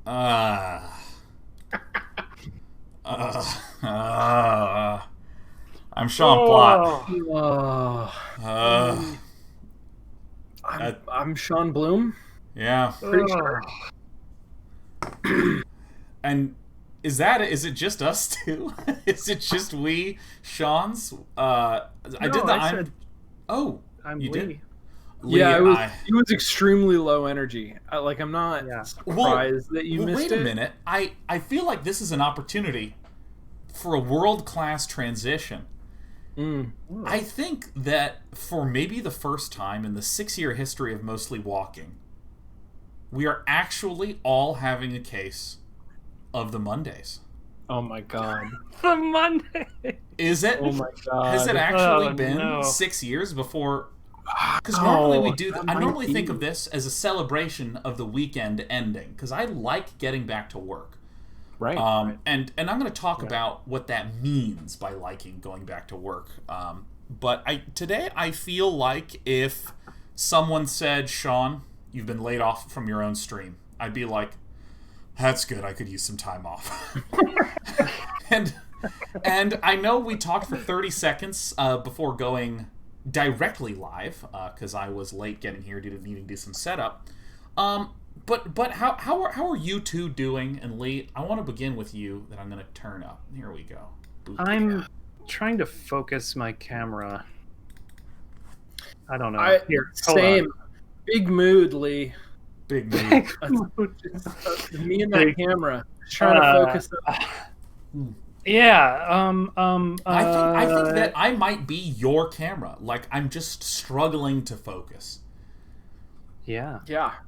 Uh, uh, I'm Sean Plott. Oh, Uh, I'm Sean Bloom. yeah. Pretty sure. And is it just us two? Is it just we, Sean's? I did the said Oh, I'm you Lee. did? Lee, Yeah, it was extremely low energy. I'm not surprised that you missed it. Wait a minute. I feel like this is an opportunity for a world-class transition. I think that for maybe the first time in the 6-year history of Mostly Walking, we are actually all having a case of the Mondays. Oh my god. The Monday. Is it? Oh my god. Has it actually been 6 years before? Because normally we do. I normally think of this as a celebration of the weekend ending, because I like getting back to work. Right. And I'm going to talk about what that means by liking going back to work. But today I feel like if someone said, Sean, you've been laid off from your own stream, I'd be like, that's good. I could use some time off. and I know we talked for 30 seconds before going directly live, because I was late getting here due to needing to do some setup. But how are you two doing? And Lee, I want to begin with you. That I'm going to turn up. Here we go. Boop. I'm trying to focus my camera. I don't know. Same. Big mood, Lee. Big mood. Me and that camera trying to focus. Yeah. I think that I might be your camera. Like, I'm just struggling to focus. Yeah.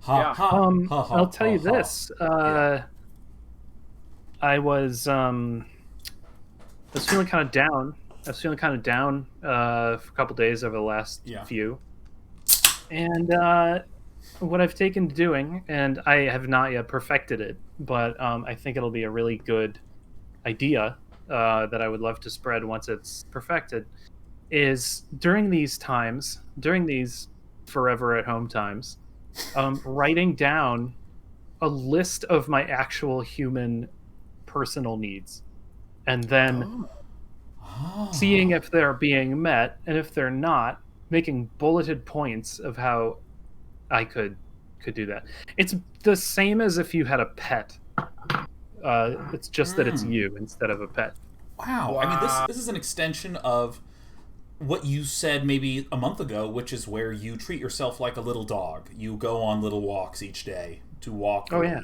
I'll tell you this. I was feeling kind of down. For a couple days over the last few. And what I've taken to doing, and I have not yet perfected it, but I think it'll be a really good idea that I would love to spread once it's perfected, is during these forever at home times, writing down a list of my actual human personal needs, and then seeing if they're being met, and if they're not, making bulleted points of how I could do that. It's the same as if you had a pet. It's just that it's you instead of a pet. Wow. I mean, this is an extension of what you said maybe a month ago, which is where you treat yourself like a little dog. You go on little walks each day to walk. Oh, yeah.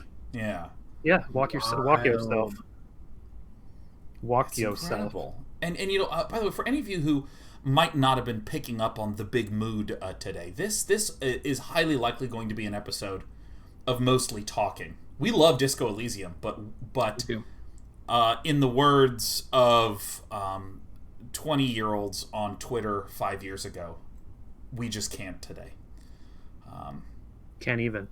Yeah. Walk yourself. That's incredible. And you know, by the way, for any of you who might not have been picking up on the big mood today, this is highly likely going to be an episode of Mostly Talking. We love Disco Elysium, but in the words of 20-year-olds on Twitter 5 years ago, we just can't today. Can't even.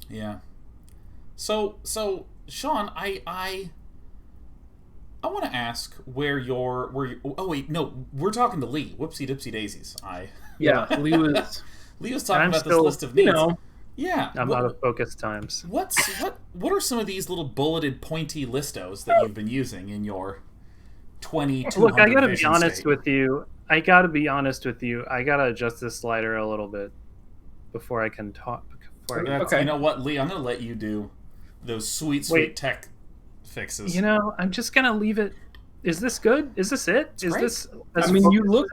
Yeah. So Sean, I want to ask where you're. Oh wait, no, we're talking to Lee. Whoopsie dipsy daisies. Lee was talking about this list of needs. Yeah, I'm out of focus times. What are some of these little bulleted, pointy listos that you've been using in your 2200 Look, I gotta be vision honest state? with you. I gotta adjust this slider a little bit before I can talk. Okay. You know what, Lee? I'm gonna let you do those sweet tech fixes. You know, I'm just gonna leave it. Is this good? Is this it? It's great. This? I mean, you look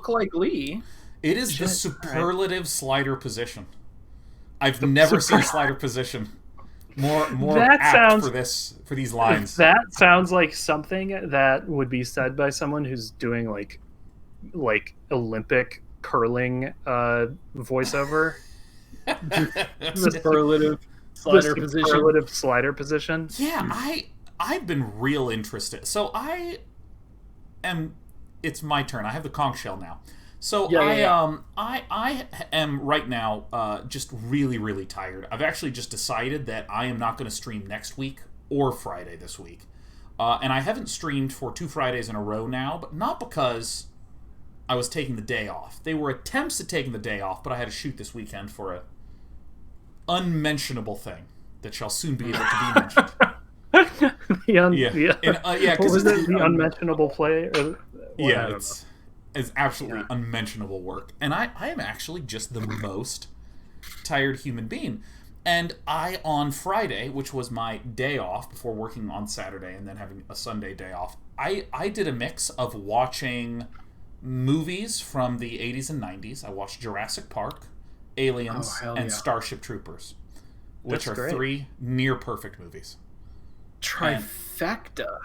like Lee. It is the superlative slider position. I've never seen a slider position more apt for these lines. That sounds like something that would be said by someone who's doing like Olympic curling voiceover. The superlative slider position. Yeah, I've been real interested. So it's my turn. I have the conch shell now. So I am right now just really, really tired. I've actually just decided that I am not going to stream next week or Friday this week. And I haven't streamed for 2 Fridays in a row now, but not because I was taking the day off. They were attempts at taking the day off, but I had to shoot this weekend for unmentionable thing that shall soon be able to be mentioned. What was it? The unmentionable play? It's absolutely unmentionable work. And I am actually just the most tired human being. And on Friday, which was my day off before working on Saturday and then having a Sunday day off, I did a mix of watching movies from the 80s and 90s. I watched Jurassic Park, Aliens, and Starship Troopers, which are 3 near perfect movies. Trifecta.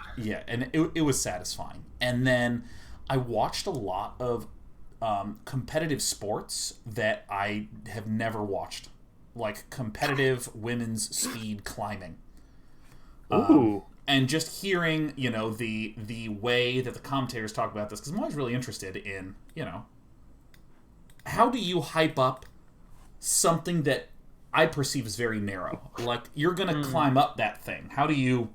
And it was satisfying. And then I watched a lot of competitive sports that I have never watched, like competitive women's speed climbing. Ooh. And just hearing, the way that the commentators talk about this, because I'm always really interested in, how do you hype up something that I perceive as very narrow? Like, you're going to climb up that thing. How do you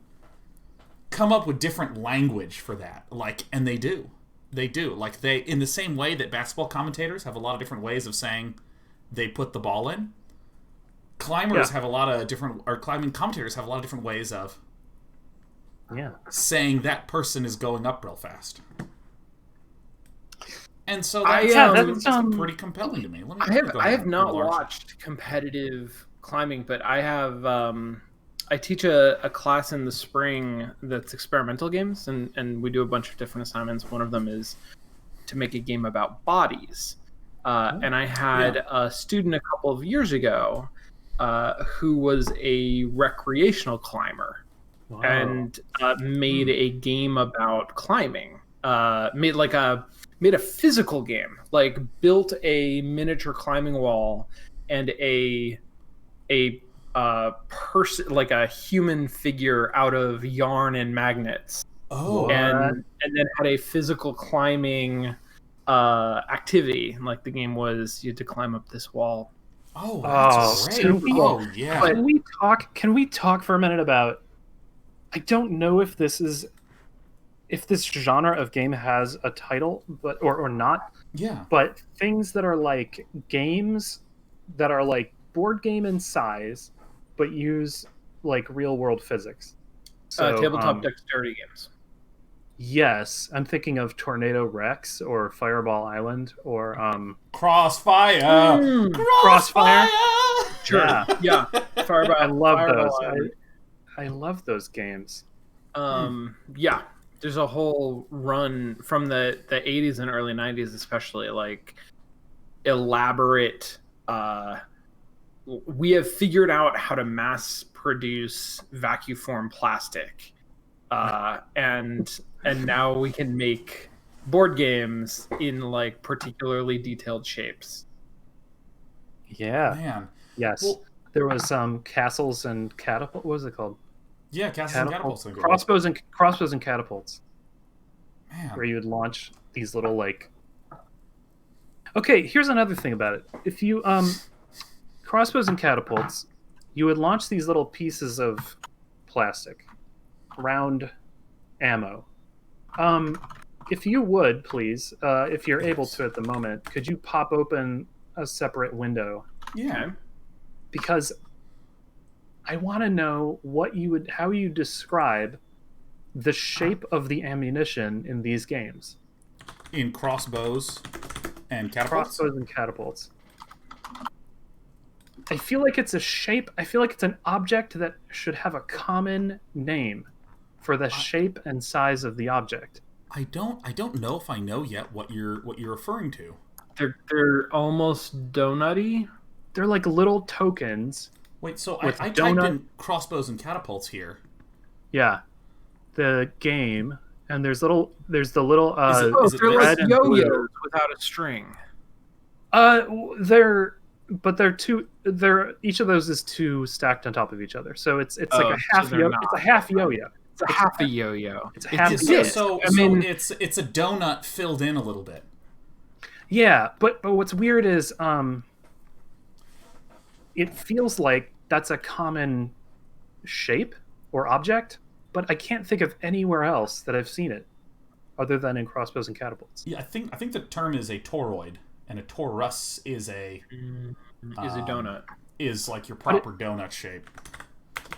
come up with different language for that? Like, and they do. They do. Like, in the same way that basketball commentators have a lot of different ways of saying they put the ball in, climbers have a lot of different, or climbing commentators have a lot of different ways of saying that person is going up real fast. And so that's pretty compelling to me. I have not watched competitive climbing, but I have. I teach a class in the spring that's experimental games, and we do a bunch of different assignments. One of them is to make a game about bodies. And I had a student a couple of years ago who was a recreational climber and made a game about climbing. Made a physical game, like built a miniature climbing wall and a person, like a human figure out of yarn and magnets. And then had a physical climbing activity. Like the game was you had to climb up this wall. That's great. Can we talk for a minute about, I don't know if this genre of game has a title, but or not. Yeah. But things that are like games that are like board game in size, but use like real world physics. So tabletop dexterity games. Yes, I'm thinking of Tornado Rex or Fireball Island or Crossfire. Crossfire. Sure. Yeah. Fireball. I love Fireball those. Island. I love those games. Yeah. There's a whole run from the 80s and early 90s, especially, like elaborate. We have figured out how to mass produce vacuum form plastic, and now we can make board games in like particularly detailed shapes. Yeah. Man. Yes. Well, there was Castles and Catapults. What was it called? Yeah, Castles and Catapults. Crossbows and Catapults. Man. Where you would launch these little like. Okay, here's another thing about it. If you Crossbows and Catapults, you would launch these little pieces of plastic, round ammo. If you would, please, if you're able to at the moment, could you pop open a separate window? Yeah. Because I want to know how you describe the shape of the ammunition in these games. In Crossbows and Catapults? Crossbows and Catapults. I feel like it's a shape. I feel like it's an object that should have a common name for the shape and size of the object. I don't know if I know yet what you're referring to. They're almost donutty. They're like little tokens. Wait, so I typed in Crossbows and Catapults here. Yeah, the game, and there's the little. They're like yo-yos without a string. Each of those is 2 stacked on top of each other, so it's like a half yo. It's a half yo-yo. It's a half a yo-yo. It's a half. So it's a donut filled in a little bit. Yeah, but what's weird is it feels like that's a common shape or object, but I can't think of anywhere else that I've seen it other than in Crossbows and Catapults. Yeah, I think the term is a toroid, and a torus is a donut. is like your proper donut shape.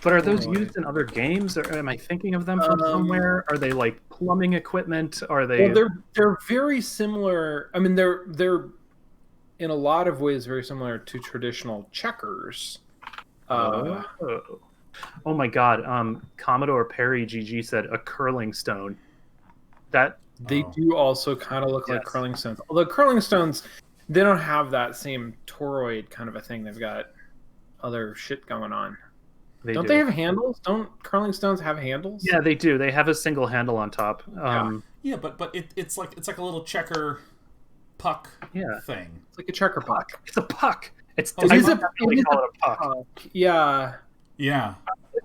But are those used in other games, or am I thinking of them from somewhere? Are they like plumbing equipment? Are they? Well, they're very similar. I mean, they're in a lot of ways very similar to traditional checkers. Oh my God! Commodore Perry GG said a curling stone. That they do also kind of look like curling stones. Although curling stones, they don't have that same toroid kind of a thing. They've got other shit going on. Don't they have handles? Don't curling stones have handles? Yeah, they do. They have a single handle on top. Yeah, but it's like a little checker puck thing. It's like a checker puck. It's a puck. It's call it a puck. Yeah. Yeah.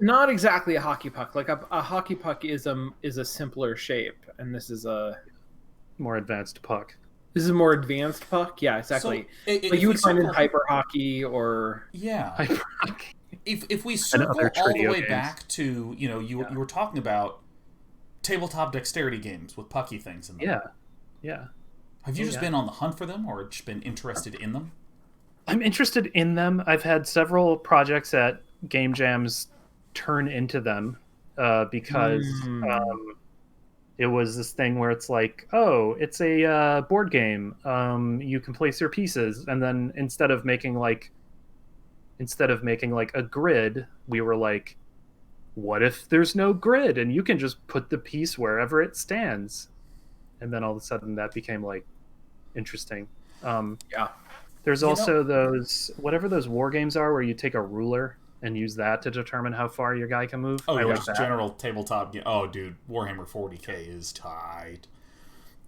Not exactly a hockey puck. Like a hockey puck is a simpler shape, and this is a more advanced puck. This is a more advanced puck. Yeah, exactly. So, like you would find in hyper hockey or hyper hockey. If we circle all the way back to, you were talking about tabletop dexterity games with pucky things in them. Yeah. Have you just been on the hunt for them, or just been interested in them? I'm interested in them. I've had several projects at game jams turn into them because it was this thing where it's like, oh, it's a board game. You can place your pieces, and then instead of making like a grid, we were like, what if there's no grid and you can just put the piece wherever it stands? And then all of a sudden that became like interesting. There's also those, whatever those war games are where you take a ruler and use that to determine how far your guy can move. Oh, like that. General tabletop game. Oh, dude, Warhammer 40k is tight.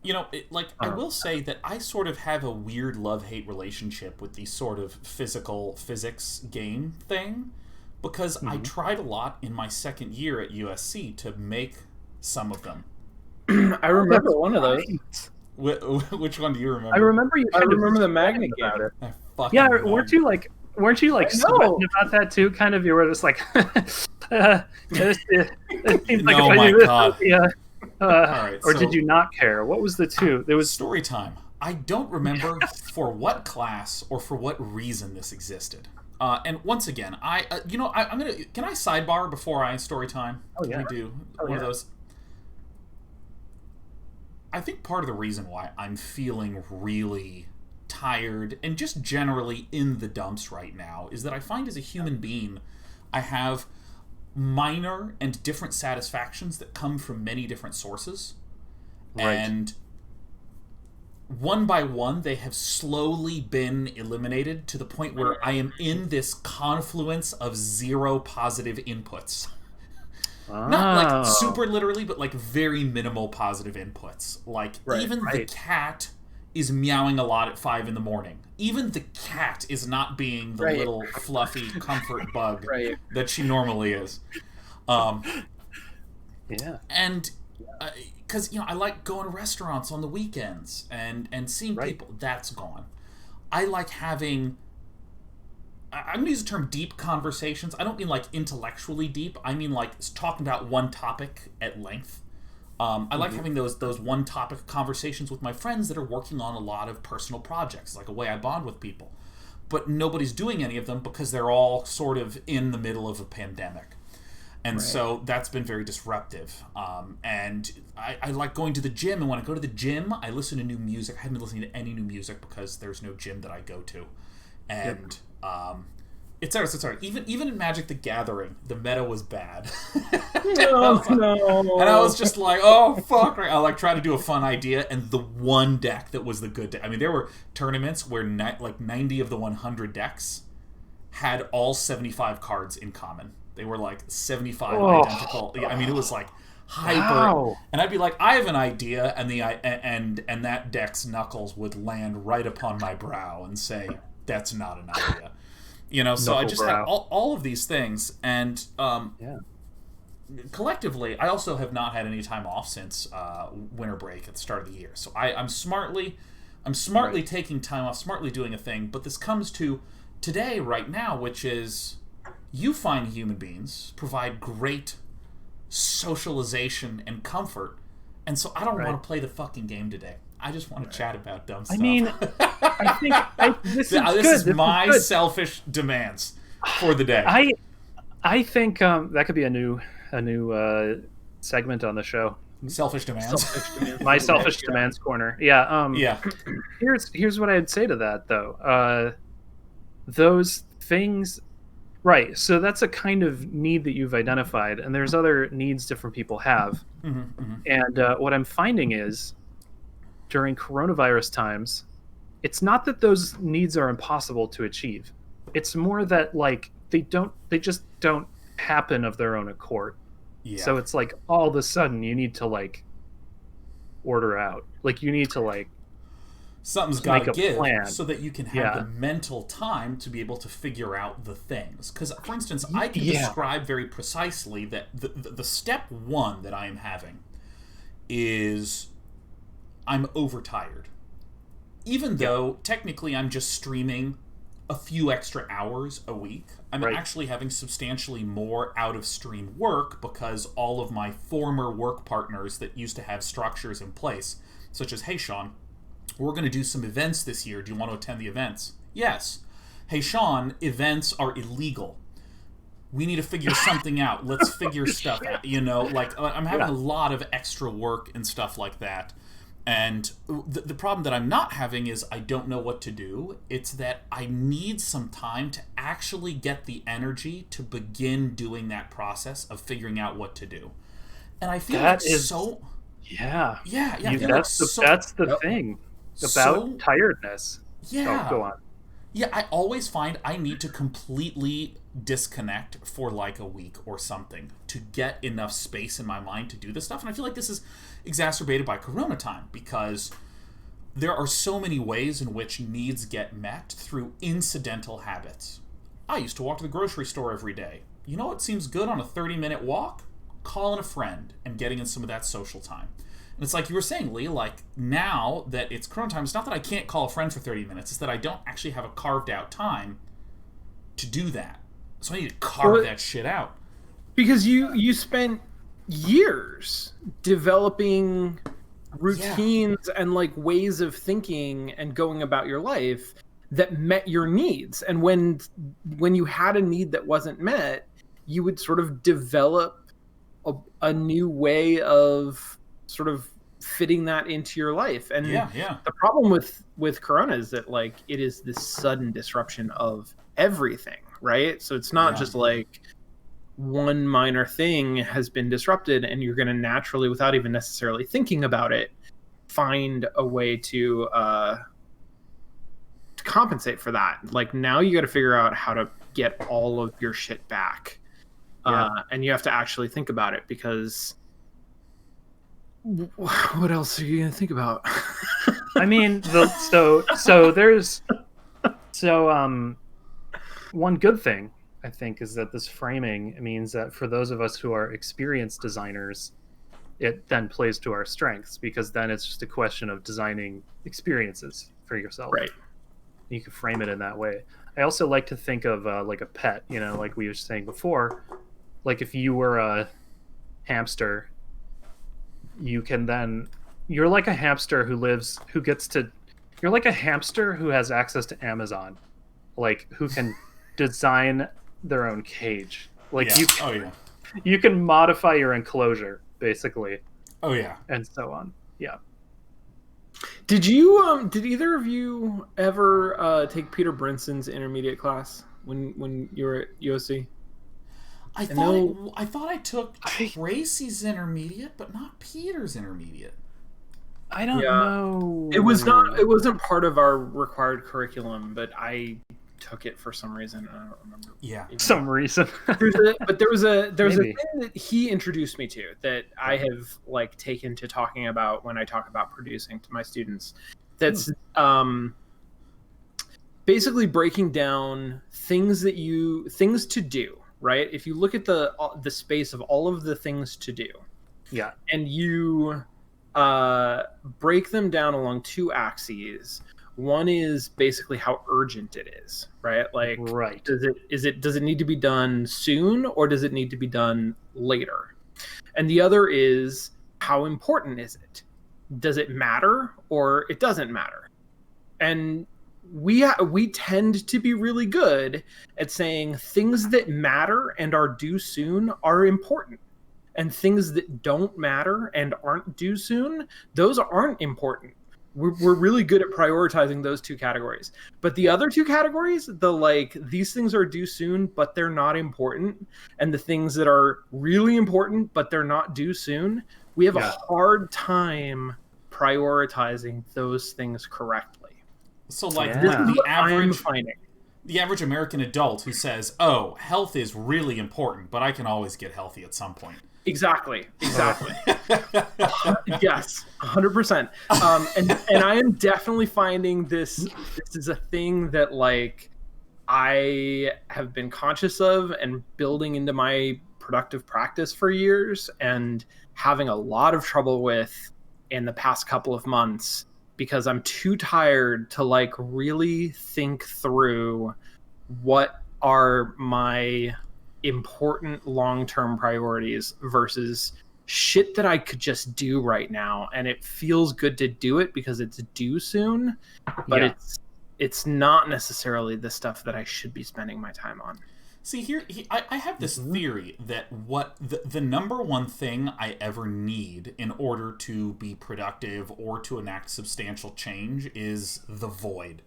I will say that I sort of have a weird love-hate relationship with the sort of physics game thing, because I tried a lot in my second year at USC to make some of them. I remember one of those. Which one do you remember? I remember the magnet game. Yeah, weren't you like sweating about that too? Kind of, you were just like, it seems like no, my God. Right, or did you not care? What was the two? There was story time. I don't remember for what class or for what reason this existed. And once again, I'm gonna. Can I sidebar before I story time? Oh yeah. Can we do one of those? I think part of the reason why I'm feeling really tired and just generally in the dumps right now is that I find as a human being, I have minor and different satisfactions that come from many different sources. Right. And one by one, they have slowly been eliminated to the point where I am in this confluence of zero positive inputs. Not like super literally, but like very minimal positive inputs. Like even the cat is meowing a lot at 5 a.m. Even the cat is not being the little fluffy comfort bug that she normally is. And because I like going to restaurants on the weekends and seeing people. That's gone. I like having. I'm going to use the term deep conversations. I don't mean like intellectually deep. I mean like talking about one topic at length. I like having those one topic conversations with my friends that are working on a lot of personal projects, like a way I bond with people. But nobody's doing any of them because they're all sort of in the middle of a pandemic. And so that's been very disruptive. And I like going to the gym, and when I go to the gym, I listen to new music. I haven't been listening to any new music because there's no gym that I go to. And it's sorry. Even in Magic the Gathering, the meta was bad. No. And I was just like, oh fuck! I like tried to do a fun idea, and the one deck that was the good deck. I mean, there were tournaments where like 90 of the 100 decks had all 75 cards in common. They were like 75 identical. I mean, it was like hyper. Wow. And I'd be like, I have an idea, and and that deck's knuckles would land right upon my brow and say, that's not an idea. So I just had all of these things, and collectively, I also have not had any time off since winter break at the start of the year. So I'm smartly taking time off, smartly doing a thing. But this comes to today, right now, which is you find human beings provide great socialization and comfort, and so I don't want to play the fucking game today. I just want to chat about dumb stuff. I mean, I think this is my selfish demands for the day. I think that could be a new segment on the show. Selfish demands. My selfish demands corner. Yeah. Here's what I'd say to that though. Those things, right? So that's a kind of need that you've identified, and there's other needs different people have. And what I'm finding is, during coronavirus times, it's not that those needs are impossible to achieve. It's more that like they just don't happen of their own accord. Yeah. So it's like all of a sudden you need to like order out. Like you need to like something's got to give plan. So that you can have the mental time to be able to figure out the things. Because, for instance, I can describe very precisely that the step one that I am having is I'm overtired. Even though technically I'm just streaming a few extra hours a week, I'm actually having substantially more out-of-stream work because all of my former work partners that used to have structures in place, such as, hey, Sean, we're going to do some events this year. Do you want to attend the events? Yes. Hey, Sean, events are illegal. We need to figure something out. Let's figure stuff out. You know, like I'm having a lot of extra work and stuff like that. And the problem that I'm not having is I don't know what to do. It's that I need some time to actually get the energy to begin doing that process of figuring out what to do. And I feel that's the thing about tiredness. Yeah. Oh, go on. Yeah, I always find I need to completely disconnect for like a week or something to get enough space in my mind to do this stuff. And I feel like this is exacerbated by Corona time because there are so many ways in which needs get met through incidental habits. I used to walk to the grocery store every day. You know what seems good on a 30-minute walk? Calling a friend and getting in some of that social time. And it's like you were saying, Lee, like now that it's Corona time, it's not that I can't call a friend for 30 minutes, it's that I don't actually have a carved out time to do that. So I need to carve that shit out. Because you spent years developing routines and like ways of thinking and going about your life that met your needs. And when you had a need that wasn't met, you would sort of develop a new way of sort of fitting that into your life. And the problem with Corona is that like it is this sudden disruption of everything, right? So it's not just like one minor thing has been disrupted and you're going to naturally, without even necessarily thinking about it, find a way to compensate for that. Like now you got to figure out how to get all of your shit back. And you have to actually think about it because what else are you going to think about? I mean, one good thing I think is that this framing means that for those of us who are experienced designers, it then plays to our strengths because then it's just a question of designing experiences for yourself. Right. You can frame it in that way. I also like to think of like a pet, you know, like we were saying before, like if you were a hamster, you're like a hamster you're like a hamster who has access to Amazon, like who can design their own cage. Like you can modify your enclosure basically. And so on. Yeah. Did either of you ever take Peter Brinson's intermediate class when you were at USC? I thought I took Tracy's intermediate, but not Peter's intermediate. I don't know. It wasn't part of our required curriculum, but I took it for some reason. I don't remember. Yeah, some reason. There was a thing that he introduced me to that I have like taken to talking about when I talk about producing to my students. That's basically breaking down things to do. Right? If you look at the space of all of the things to do, and you break them down along two axes. One is basically how urgent it is, right? Like, does it need to be done soon or does it need to be done later? And the other is how important is it? does it matter or it doesn't matter? And we tend to be really good at saying things that matter and are due soon are important, and things that don't matter and aren't due soon, those aren't important. We're really good at prioritizing those two categories. But the other two categories, the like, these things are due soon, but they're not important, and the things that are really important, but they're not due soon, we have a hard time prioritizing those things correctly. So, like, the average American adult who says, oh, health is really important, but I can always get healthy at some point. Exactly. Yes, 100%. And I am definitely finding this is a thing that, like, I have been conscious of and building into my productive practice for years, and having a lot of trouble with in the past couple of months, because I'm too tired to, like, really think through what are my important long-term priorities versus shit that I could just do right now, and it feels good to do it because it's due soon, but it's not necessarily the stuff that I should be spending my time on. See, I have this theory that what the number one thing I ever need in order to be productive or to enact substantial change is the void.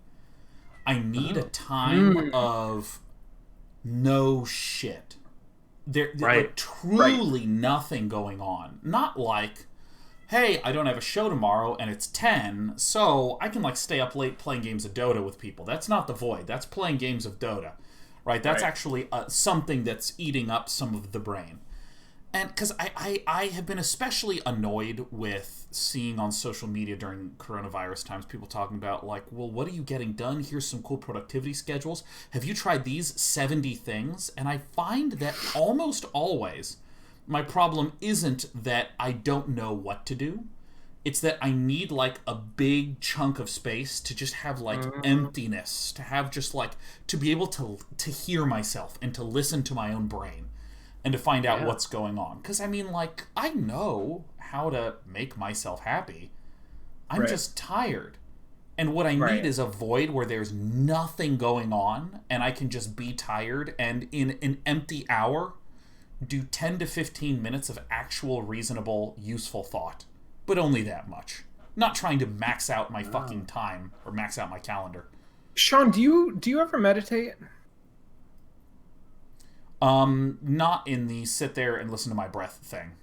I need a time of no shit. There's like truly nothing going on. Not like, hey, I don't have a show tomorrow and it's 10, so I can, like, stay up late playing games of Dota with people. That's not the void. That's playing games of Dota, right? That's actually something that's eating up some of the brain. And because I have been especially annoyed with seeing on social media during coronavirus times people talking about, like, well, what are you getting done? Here's some cool productivity schedules. Have you tried these 70 things? And I find that almost always my problem isn't that I don't know what to do. It's that I need, like, a big chunk of space to just have, like, emptiness, to have just, like, to be able to hear myself and to listen to my own brain. And to find out what's going on. Because, I mean, like, I know how to make myself happy. I'm just tired. And what I need is a void where there's nothing going on, and I can just be tired, and in an empty hour, do 10 to 15 minutes of actual, reasonable, useful thought. But only that much. Not trying to max out my fucking time, or max out my calendar. Sean, do you ever meditate? Not in the sit there and listen to my breath thing.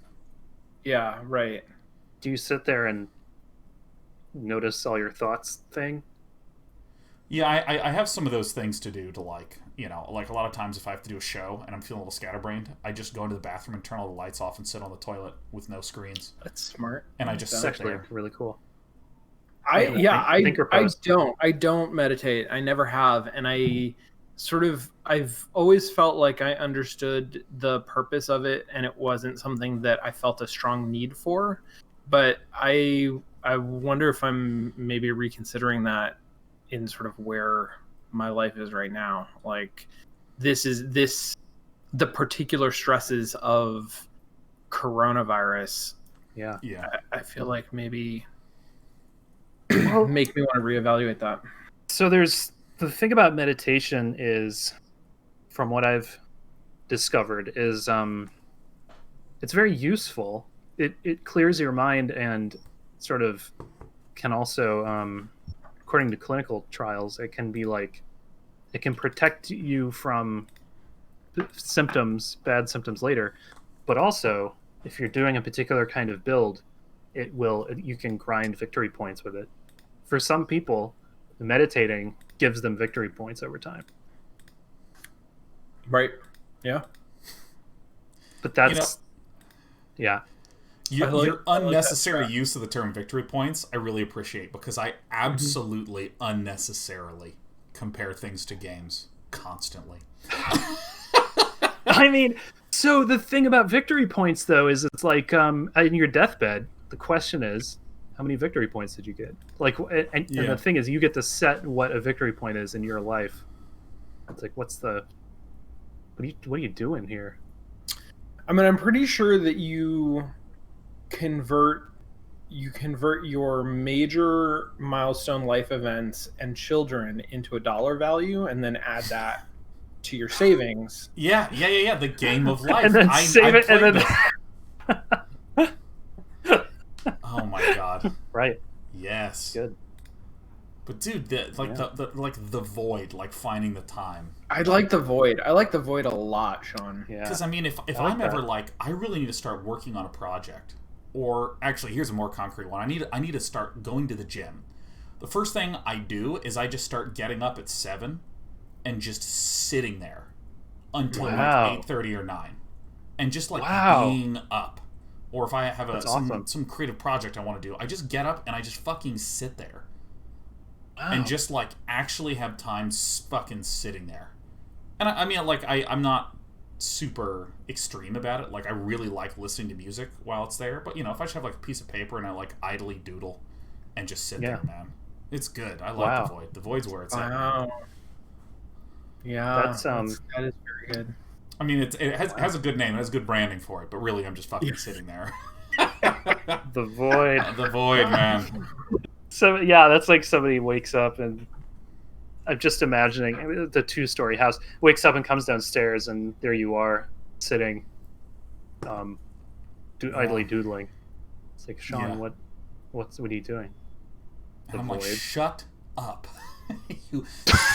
Yeah, right. Do you sit there and notice all your thoughts thing? Yeah, I have some of those things to do to, like, you know, like, a lot of times if I have to do a show and I'm feeling a little scatterbrained, I just go into the bathroom and turn all the lights off and sit on the toilet with no screens. That's smart. And I just sit there. Really cool. I don't meditate. I never have, and I've always felt like I understood the purpose of it, and it wasn't something that I felt a strong need for. But I wonder if I'm maybe reconsidering that in sort of where my life is right now. Like, the particular stresses of coronavirus. Yeah. I feel like maybe make me want to reevaluate that. So the thing about meditation is, from what I've discovered, is it's very useful. It clears your mind and sort of can also, according to clinical trials, it can be like, it can protect you from symptoms, bad symptoms later. But also, if you're doing a particular kind of build, you can grind victory points with it. For some people, meditating gives them victory points over time. Right. Yeah. But that's... Your unnecessary use of the term victory points, I really appreciate, because I absolutely unnecessarily compare things to games constantly. I mean, so the thing about victory points, though, is it's like, in your deathbed, the question is, how many victory points did you get? Like, and the thing is, you get to set what a victory point is in your life. It's like, what are you doing here? I mean, I'm pretty sure that you convert you convert your major milestone life events and children into a dollar value, and then add that to your savings. Yeah. The game of life. And then save it, and then. Oh my god. Right. Yes. Good. But dude, the void, like finding the time. I like the void. I like the void a lot, Sean. Yeah. Because I mean, if I'm ever like, I really need to start working on a project, or actually, here's a more concrete one. I need to start going to the gym. The first thing I do is I just start getting up at 7 and just sitting there until like 8:30 or 9, and just like being up. Or if I have some creative project I want to do, I just get up and I just fucking sit there. Wow. And just like actually have time fucking sitting there. And I mean, like, I'm not super extreme about it. Like, I really like listening to music while it's there. But, you know, if I just have like a piece of paper and I like idly doodle and just sit there, man, it's good. I like the void. The void's where it's at. Yeah, that is very good. I mean, it has a good name. It has good branding for it. But really, I'm just fucking sitting there. The void. The void, man. So yeah, that's like somebody wakes up, and I'm just imagining the 2-story house, wakes up and comes downstairs, and there you are sitting, idly doodling. It's like, Sean, what are you doing? And I'm like, shut up.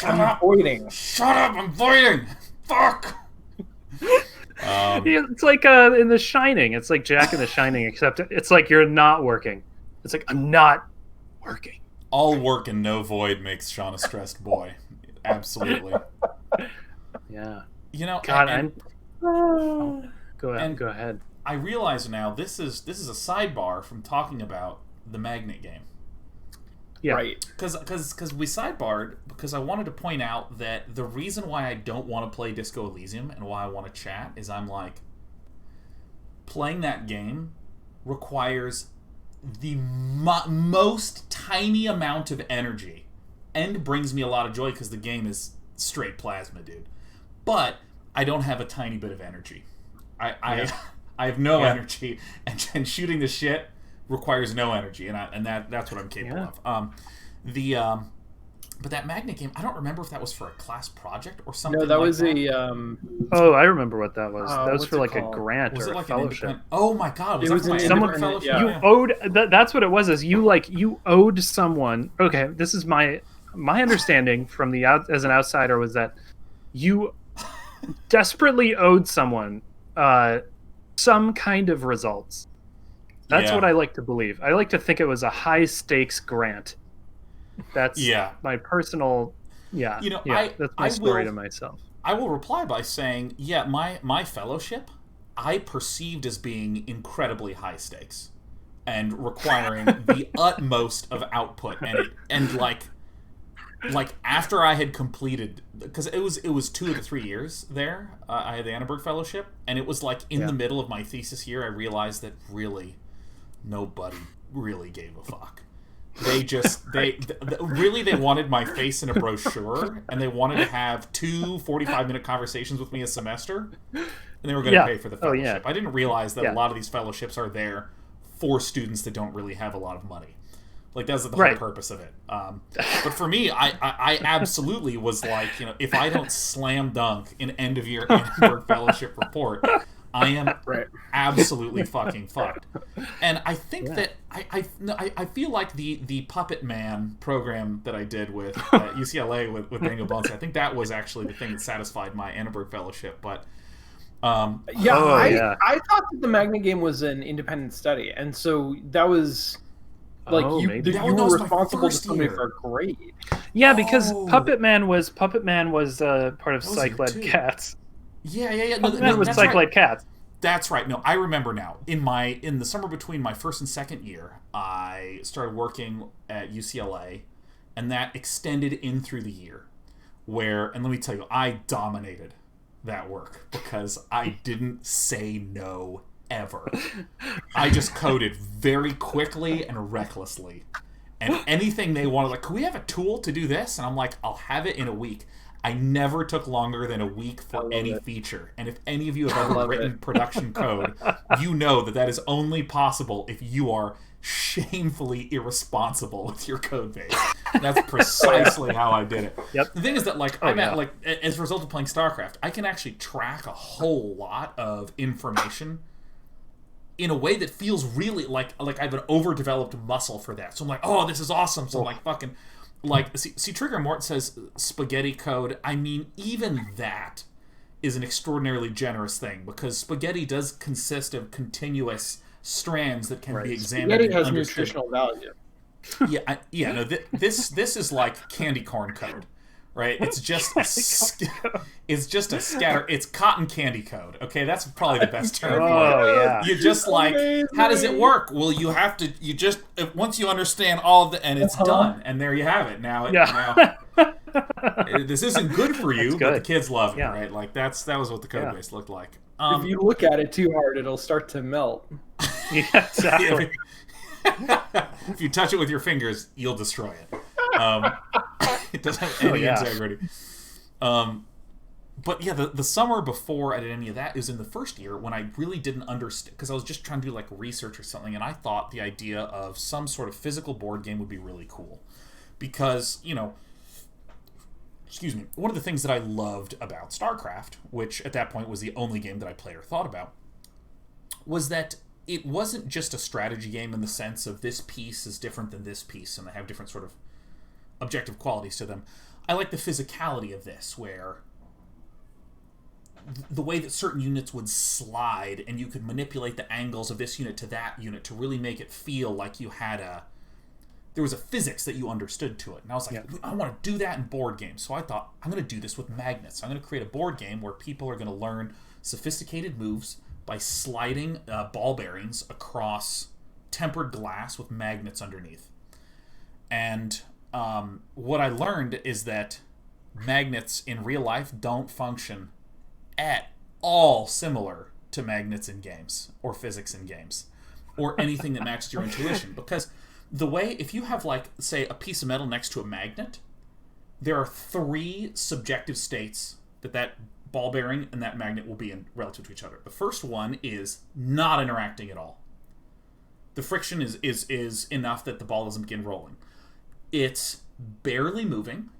I'm voiding. Shut up! I'm voiding. Fuck. It's like in The Shining. It's like Jack in The Shining, except it's like you're not working. It's like, I'm not working. All work and no void makes Sean a stressed boy. Absolutely. Yeah. You know, God, go ahead. I realize now this is a sidebar from talking about the Magnet game. Yeah. Right. Because we sidebarred because I wanted to point out that the reason why I don't want to play Disco Elysium and why I want to chat is I'm like, playing that game requires the most tiny amount of energy and brings me a lot of joy because the game is straight plasma, dude. But I don't have a tiny bit of energy. I have no energy, and shooting the shit requires no energy, and that's what I'm capable of. But that Magnet game, I don't remember if that was for a class project or something. No, that like was that. Oh, I remember what that was. That was for like a grant was or it like a fellowship. Oh my god, was it that was for my someone fellowship? yeah. You owed. That's what it was. Is you owed someone. Okay, this is my understanding from as an outsider was that you desperately owed someone some kind of results. That's what I like to believe. I like to think it was a high stakes grant. That's my personal. Yeah, you know, that's my story to myself. I will reply by saying, my fellowship I perceived as being incredibly high stakes and requiring the utmost of output, and like after I had completed, because it was 2 to 3 years there. I had the Annenberg Fellowship, and it was like in the middle of my thesis year, I realized that really nobody really gave a fuck. They just they wanted my face in a brochure, and they wanted to have 2 45-minute conversations with me a semester, and they were going to pay for the fellowship. I didn't realize that a lot of these fellowships are there for students that don't really have a lot of money. Like, that's the whole purpose of it. But for me, I absolutely was like, you know, if I don't slam dunk an end of year Annenberg Fellowship report, I am absolutely fucking fucked. And I think that I feel like the Puppet Man program that I did with UCLA with Daniel Bunce, I think that was actually the thing that satified my Annenberg Fellowship. But I thought that the Magnet game was an independent study, and so that was like you were responsible to somebody for a grade. Yeah, because Puppet Man was part of Psych-Led Cats. Yeah. Puppet Man was Psych-Led Cats. That's right. No, I remember now. In the summer between my first and second year, I started working at UCLA, and that extended in through the year. And let me tell you, I dominated that work because I didn't say no ever. I just coded very quickly and recklessly. And anything they wanted, like, can we have a tool to do this? And I'm like, I'll have it in a week. I never took longer than a week for any feature. And if any of you have ever written production code, you know that is only possible if you are shamefully irresponsible with your code base. That's precisely how I did it. Yep. The thing is that, like, as a result of playing StarCraft, I can actually track a whole lot of information in a way that feels really like I have an overdeveloped muscle for that. So I'm like, oh, this is awesome. So I'm like, fucking... Like, see, Trigger Mort says spaghetti code. I mean, even that is an extraordinarily generous thing, because spaghetti does consist of continuous strands that can be examined. Spaghetti has nutritional value. No, this is like candy corn code, right? It's just a scatter. It's cotton candy code. Okay, that's probably the best term for it. Yeah. You're just like, how does it work? Well, once you understand all of and it's done, and there you have it. Now, this isn't good for you, but the kids love it, right? Like that was what the code base looked like. If you look at it too hard, it'll start to melt. Yeah, exactly. If you touch it with your fingers, you'll destroy it. It doesn't have any integrity. But yeah, the summer before I did any of that is in the first year when I really didn't understand, because I was just trying to do like research or something, and I thought the idea of some sort of physical board game would be really cool. Because, one of the things that I loved about StarCraft, which at that point was the only game that I played or thought about, was that it wasn't just a strategy game in the sense of this piece is different than this piece and they have different sort of objective qualities to them. I like the physicality of this, where the way that certain units would slide and you could manipulate the angles of this unit to that unit to really make it feel like you had there was a physics that you understood to it. And I was like, I want to do that in board games. So I thought, I'm going to do this with magnets. I'm going to create a board game where people are going to learn sophisticated moves by sliding ball bearings across tempered glass with magnets underneath. And what I learned is that magnets in real life don't function at all similar to magnets in games or physics in games or anything that matches your intuition. Because the way, if you have, like, say, a piece of metal next to a magnet, there are 3 subjective states that ball bearing and that magnet will be in relative to each other. The first one is not interacting at all. The friction is enough that the ball doesn't begin rolling. It's barely moving.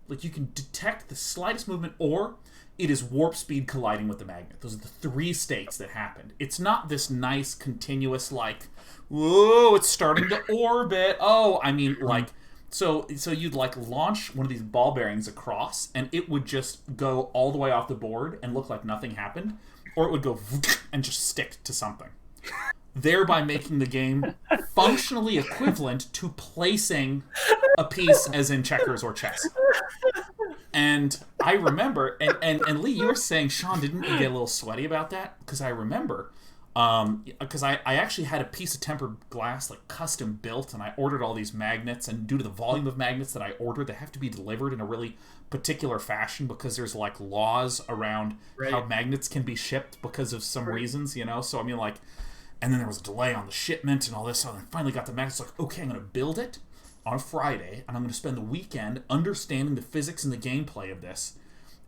Like, you can detect the slightest movement, or it is warp speed colliding with the magnet. Those are the 3 states that happened. It's not this nice, continuous, like, whoa, it's starting to orbit. Oh, I mean, like, so you'd, like, launch one of these ball bearings across, and it would just go all the way off the board and look like nothing happened, or it would go and just stick to something, thereby making the game functionally equivalent to placing a piece as in checkers or chess. And I remember, and Lee, you were saying, Sean, didn't you get a little sweaty about that? Because I remember, because I actually had a piece of tempered glass, like, custom built, and I ordered all these magnets, and due to the volume of magnets that I ordered, they have to be delivered in a really particular fashion, because there's, like, laws around how magnets can be shipped because of some reasons, so I mean, like, and then there was a delay on the shipment and all this, so I finally got the magnets, like, okay, I'm going to build it on a Friday, and I'm going to spend the weekend understanding the physics and the gameplay of this,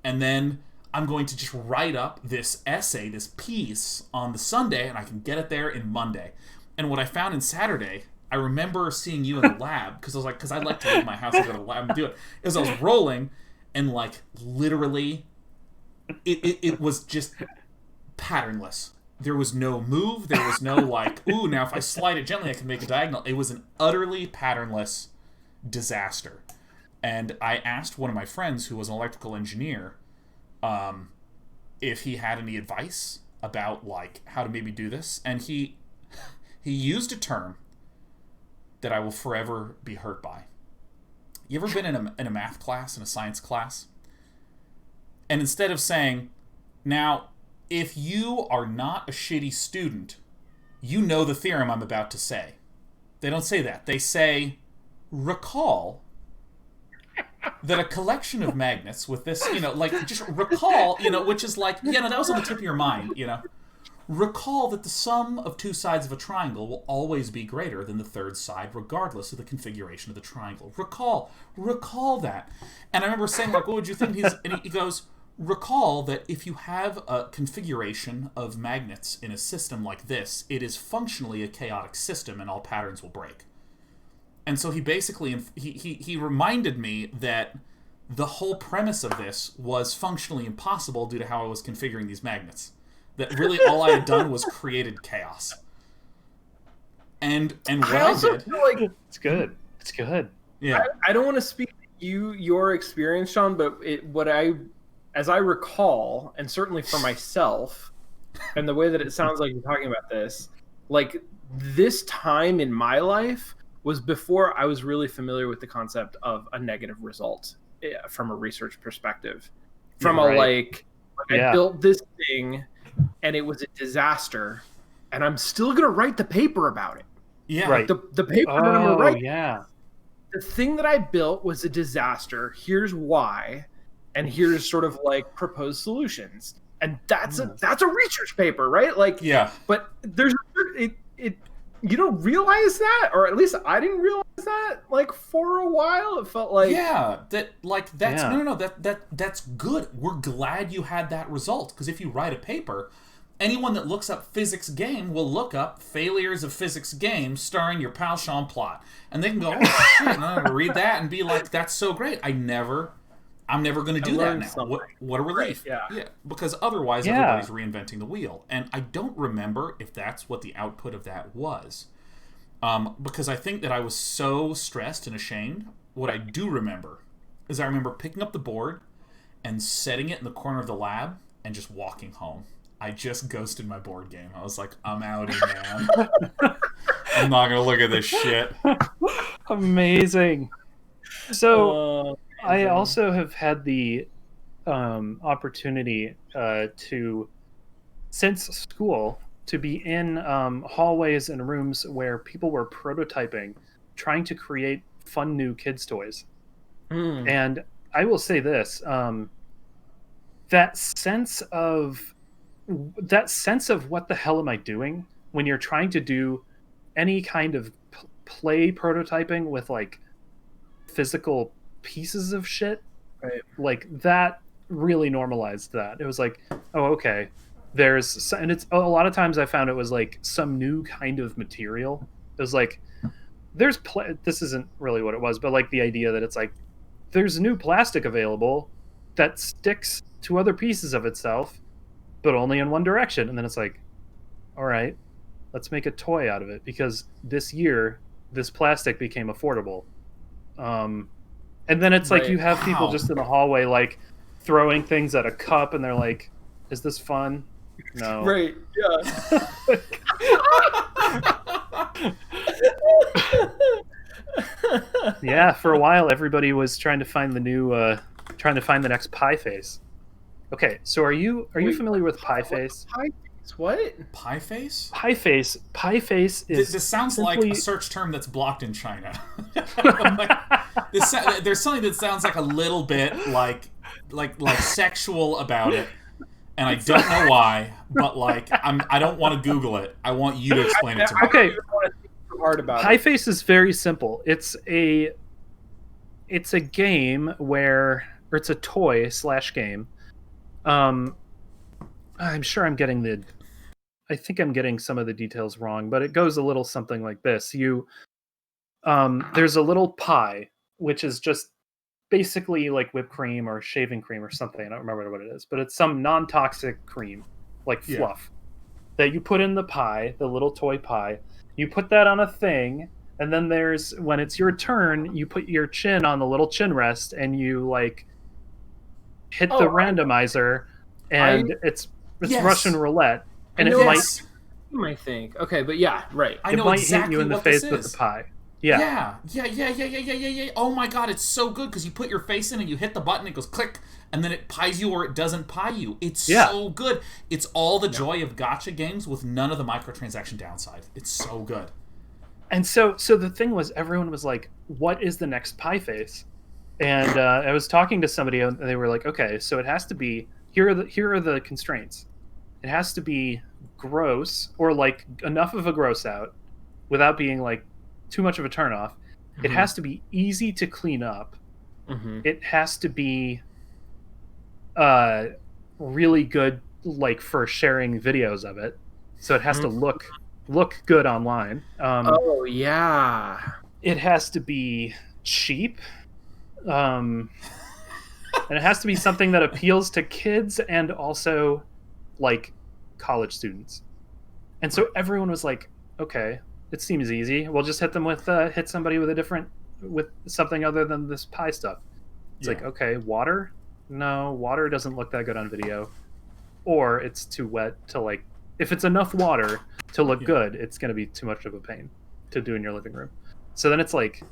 and then I'm going to just write up this essay, this piece, on the Sunday, and I can get it there in Monday. And what I found in Saturday, I remember seeing you in the lab, because I like to leave my house and go to the lab and do it, is I was rolling, and, like, literally, it was just patternless. There was no move, there was no, like, ooh, now if I slide it gently, I can make a diagonal. It was an utterly patternless disaster. And I asked one of my friends, who was an electrical engineer, if he had any advice about, like, how to maybe do this, and he used a term that I will forever be hurt by. You ever been in a math class, in a science class, and instead of saying, now, if you are not a shitty student, you know the theorem I'm about to say. They don't say that. They say, recall that a collection of magnets with this, like, just recall, which is like, that was on the tip of your mind, recall that the sum of two sides of a triangle will always be greater than the third side, regardless of the configuration of the triangle. Recall that. And I remember saying, like, what would you think? And he goes, recall that if you have a configuration of magnets in a system like this, it is functionally a chaotic system and all patterns will break. And so he basically, he reminded me that the whole premise of this was functionally impossible due to how I was configuring these magnets. That really all I had done was created chaos. And what I did... feel like it's good. It's good. Yeah. I don't want to speak to your experience, Sean, but as I recall, and certainly for myself, and the way that it sounds like you're talking about this, like this time in my life was before I was really familiar with the concept of a negative result from a research perspective. From I built this thing and it was a disaster and I'm still going to write the paper about it. Yeah. Right. The paper that I'm going to write. Yeah. The thing that I built was a disaster. Here's why. And here's sort of like proposed solutions. And that's a research paper, right? Like, yeah. But there's you don't realize that, or at least I didn't realize that. Like for a while, it felt like that's good. We're glad you had that result, because if you write a paper, anyone that looks up physics game will look up failures of physics game starring your pal Sean Plot, and they can go, oh shit, and I'm gonna read that and be like, that's so great. I'm never going to do that now. What a relief. Right, yeah. Because otherwise everybody's reinventing the wheel. And I don't remember if that's what the output of that was. Because I think that I was so stressed and ashamed. What I do remember is I remember picking up the board and setting it in the corner of the lab and just walking home. I just ghosted my board game. I was like, I'm outie, man. I'm not going to look at this shit. Amazing. So... I also have had the opportunity since school, to be in hallways and rooms where people were prototyping, trying to create fun new kids' toys. And I will say this, that sense of what the hell am I doing when you're trying to do any kind of play prototyping with like physical pieces of shit, right? Like that really normalized that. It was like, oh, okay, and it's a lot of times I found it was like some new kind of material. It was like this isn't really what it was, but like the idea that it's like there's new plastic available that sticks to other pieces of itself but only in one direction, and then it's like, all right, let's make a toy out of it because this year this plastic became affordable. And then it's like you have people just in the hallway like throwing things at a cup and they're like, is this fun? No. Right, yeah. Yeah, for a while everybody was trying to find the next pie face. Okay, so are you familiar with pie face? What? Pie face? Pie face is... This sounds like a search term that's blocked in China. There's something that sounds like a little bit like sexual about it, and I don't know why, but like I don't want to Google it. I want you to explain it to me. Okay. Hard about Pie face is very simple. It's a game or it's a toy / game. I'm sure I think I'm getting some of the details wrong, but it goes a little something like this. There's a little pie, which is just basically like whipped cream or shaving cream or something. I don't remember what it is, but it's some non-toxic cream, like fluff, that you put in the pie, the little toy pie. You put that on a thing, and then when it's your turn, you put your chin on the little chin rest, and you like hit the randomizer, and it's Russian roulette. And it might think. Okay, but yeah, right. I know exactly hit you in the face with the pie. Yeah. Oh my god, it's so good because you put your face in and you hit the button, it goes click, and then it pies you or it doesn't pie you. It's so good. It's all the joy of gacha games with none of the microtransaction downside. It's so good. And so the thing was, everyone was like, what is the next pie face? And I was talking to somebody and they were like, okay, so it has to be, here are the constraints. It has to be gross or like enough of a gross out without being like too much of a turnoff. It has to be easy to clean up. It has to be really good, like for sharing videos of it. So it has to look good online. Oh yeah. It has to be cheap. And it has to be something that appeals to kids and also like college students. And so everyone was like, okay, it seems easy. We'll just hit them with hit somebody with something other than this pie stuff. It's like, okay, water? No, water doesn't look that good on video. Or it's too wet to like, if it's enough water to look good, it's going to be too much of a pain to do in your living room. So then it's like,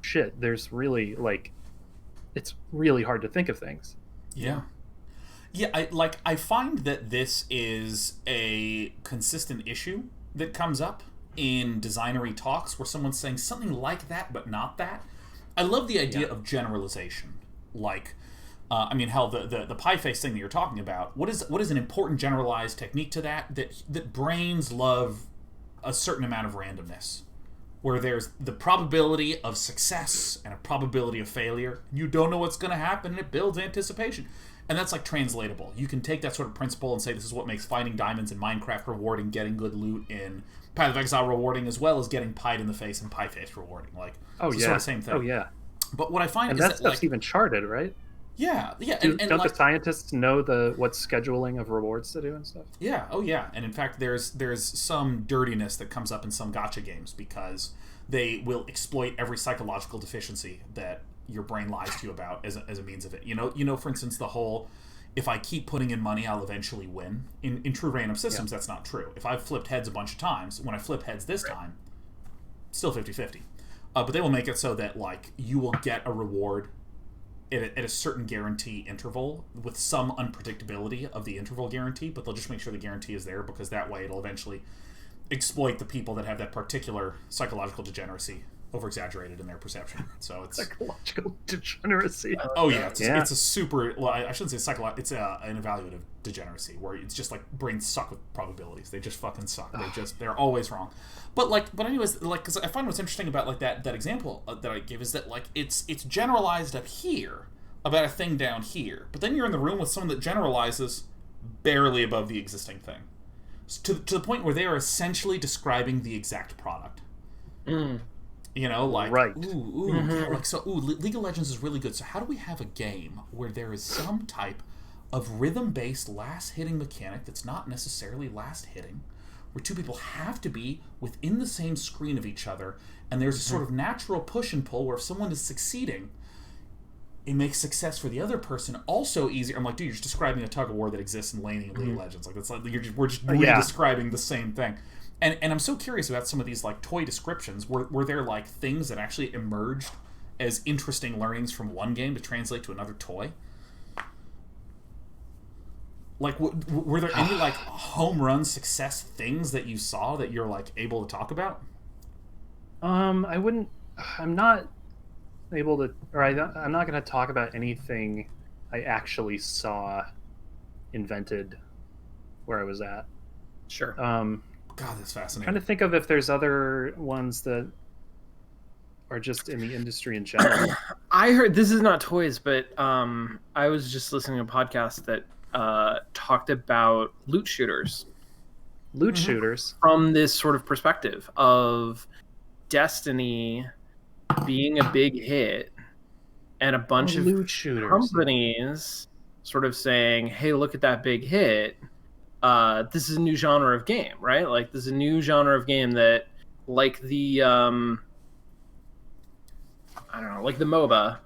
shit, there's really like, it's really hard to think of things. Yeah. Yeah, I find that this is a consistent issue that comes up in designery talks where someone's saying something like that but not that. I love the idea of generalization. Like, I mean, hell, the pie face thing that you're talking about, what is an important generalized technique to that brains love a certain amount of randomness, where there's the probability of success and a probability of failure. You don't know what's going to happen, and it builds anticipation. And that's like translatable. You can take that sort of principle and say this is what makes finding diamonds in Minecraft rewarding, getting good loot in Path of Exile rewarding, as well as getting pied in the face and pie face rewarding. Like, it's sort of the same thing. Oh yeah. But what I find and is that that stuff's like, even charted, right? Yeah. Don't like, the scientists know what scheduling of rewards to do and stuff? Yeah. Oh yeah. And in fact, there's some dirtiness that comes up in some gacha games because they will exploit every psychological deficiency that your brain lies to you about as a means of it. You know, for instance, the whole, if I keep putting in money, I'll eventually win. In true random systems, that's not true. If I've flipped heads a bunch of times, when I flip heads this time, still 50-50. But they will make it so that like you will get a reward at a certain guarantee interval with some unpredictability of the interval guarantee, but they'll just make sure the guarantee is there because that way it'll eventually exploit the people that have that particular psychological degeneracy over-exaggerated in their perception. So it's psychological degeneracy. Oh yeah, it's a super. Well, I shouldn't say psychological. It's an evaluative degeneracy where it's just like brains suck with probabilities. They just fucking suck. They're always wrong. But anyways, because I find what's interesting about like that example that I gave is that like it's generalized up here about a thing down here, but then you're in the room with someone that generalizes barely above the existing thing, to the point where they are essentially describing the exact product. You know, like, right. League of Legends is really good. So how do we have a game where there is some type of rhythm-based last-hitting mechanic that's not necessarily last-hitting, where two people have to be within the same screen of each other, and there's a sort of natural push and pull where if someone is succeeding, it makes success for the other person also easier. I'm like, dude, you're just describing a tug-of-war that exists in League of Legends. Like, it's like we're just re-describing the same thing. And I'm so curious about some of these like toy descriptions. Were there like things that actually emerged as interesting learnings from one game to translate to another toy? Like, were there any like home run success things that you saw that you're like able to talk about? I'm not able to, or I'm not going to talk about anything I actually saw invented where I was at. Sure. God, that's fascinating. I'm trying to think of if there's other ones that are just in the industry in general. I heard, this is not toys, but I was just listening to a podcast that talked about loot shooters. Loot shooters? From this sort of perspective of Destiny being a big hit and a bunch of loot shooters. Companies sort of saying, hey, look at that big hit. This is a new genre of game, right? Like, this is a new genre of game that, like the, I don't know, like the MOBA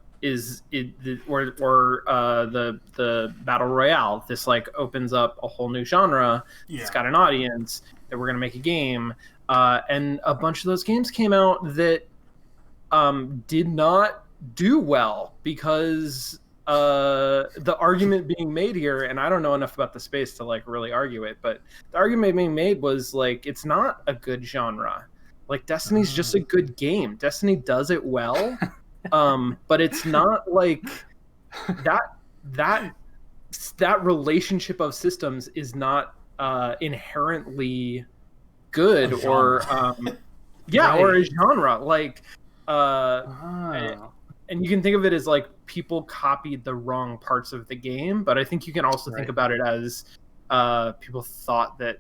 or the Battle Royale. This, like, opens up a whole new genre. Yeah. It's got an audience that we're going to make a game. And a bunch of those games came out that did not do well because... the argument being made here, and I don't know enough about the space to like really argue it, but the argument being made was like, it's not a good genre. Like, Destiny's just a good game. Destiny does it well, but it's not like that relationship of systems is not inherently good or Right. or a genre. Like and you can think of it as like people copied the wrong parts of the game, but I think you can also think about it as people thought that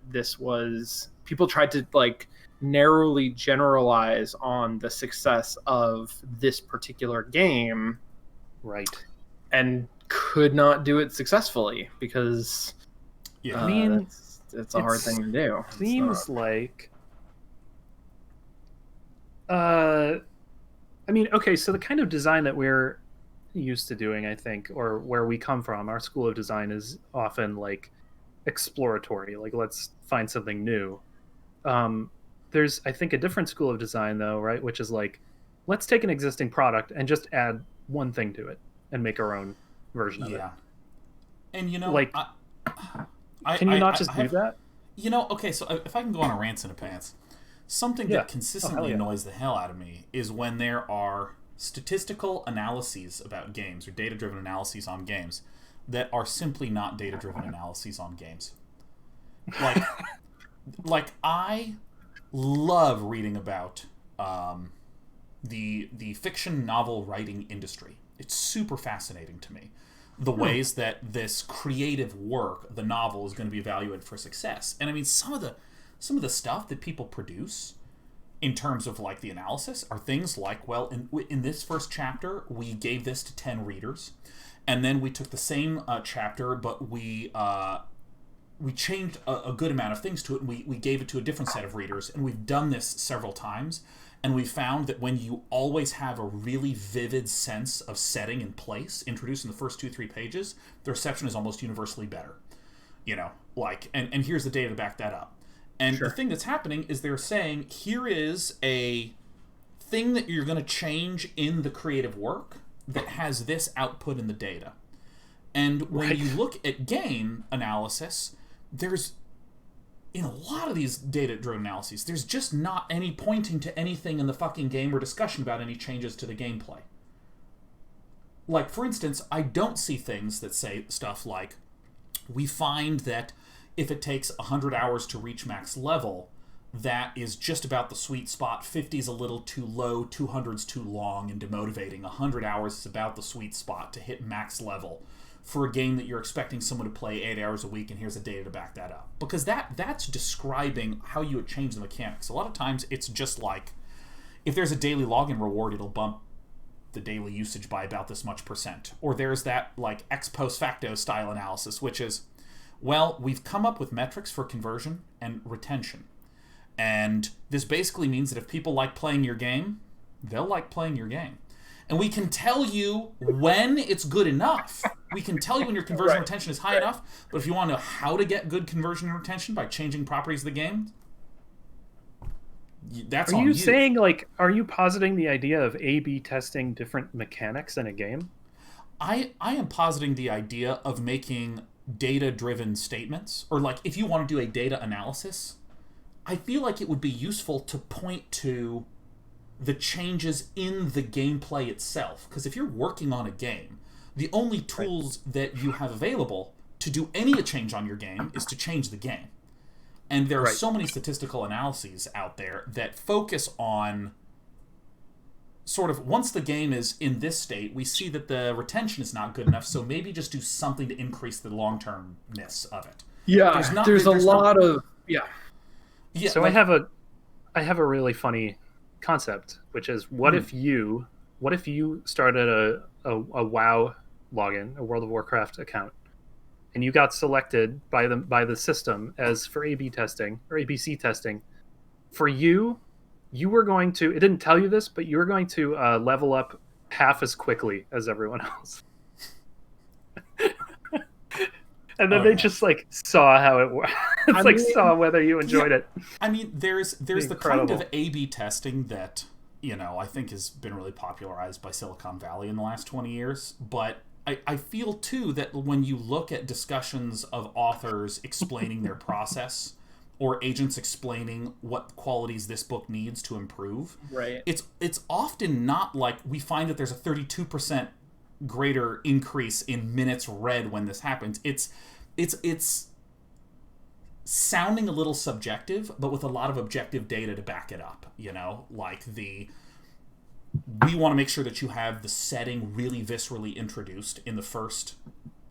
people tried to like narrowly generalize on the success of this particular game, right, and could not do it successfully because I mean, it's a hard thing to do. Seems like I mean, okay, so the kind of design that we're used to doing, I think, or where we come from, our school of design is often like exploratory, like let's find something new. There's, I think, a different school of design though, right? Which is like, let's take an existing product and just add one thing to it and make our own version of it. Yeah. And you know, like, can you not just do that? You know, okay, so if I can go on a rants in a pants, something that consistently annoys the hell out of me is when there are statistical analyses about games or data-driven analyses on games that are simply not data-driven analyses on games. Like I love reading about the fiction novel writing industry. It's super fascinating to me. The ways that this creative work, the novel, is going to be evaluated for success. And I mean, some of the stuff that people produce in terms of like the analysis are things like, well, in this first chapter, we gave this to 10 readers, and then we took the same chapter, but we changed a good amount of things to it, and we gave it to a different set of readers, and we've done this several times, and we found that when you always have a really vivid sense of setting and place introduced in the first 2-3 pages, the reception is almost universally better. You know, like, and here's the data to back that up. And the thing that's happening is they're saying, here is a thing that you're going to change in the creative work that has this output in the data. And when you look at game analysis, there's, in a lot of these data-driven analyses, there's just not any pointing to anything in the fucking game or discussion about any changes to the gameplay. Like, for instance, I don't see things that say stuff like, we find that if it takes 100 hours to reach max level, that is just about the sweet spot. 50 is a little too low, 200's too long and demotivating. 100 hours is about the sweet spot to hit max level for a game that you're expecting someone to play 8 hours a week, and here's the data to back that up. Because that's describing how you would change the mechanics. A lot of times it's just like, if there's a daily login reward, it'll bump the daily usage by about this much %. Or there's that like ex post facto style analysis, which is, well, we've come up with metrics for conversion and retention. And this basically means that if people like playing your game, they'll like playing your game. And we can tell you when it's good enough. We can tell you when your conversion and retention is high enough. But if you want to know how to get good conversion and retention by changing properties of the game, that's on you. Are you saying, like, are you positing the idea of A/B testing different mechanics in a game? I am positing the idea of making data-driven statements, or like if you want to do a data analysis, I feel like it would be useful to point to the changes in the gameplay itself. Because if you're working on a game, the only tools that you have available to do any change on your game is to change the game. And there are so many statistical analyses out there that focus on sort of, once the game is in this state, we see that the retention is not good enough, so maybe just do something to increase the long-termness of it. Yeah, there's a lot of... Yeah, so like, I have a really funny concept, which is, what if you started a WoW login, a World of Warcraft account, and you got selected by the system as for A/B testing or ABC testing. For you were going to, it didn't tell you this, but you were going to level up half as quickly as everyone else. And then they just like saw how it worked. Saw whether you enjoyed it. I mean, there's the kind of A/B testing that, you know, I think has been really popularized by Silicon Valley in the last 20 years. But I feel too that when you look at discussions of authors explaining their process, or agents explaining what qualities this book needs to improve, it's often not like, we find that there's a 32% greater increase in minutes read when this happens. It's sounding a little subjective, but with a lot of objective data to back it up. You know, like we want to make sure that you have the setting really viscerally introduced in the first,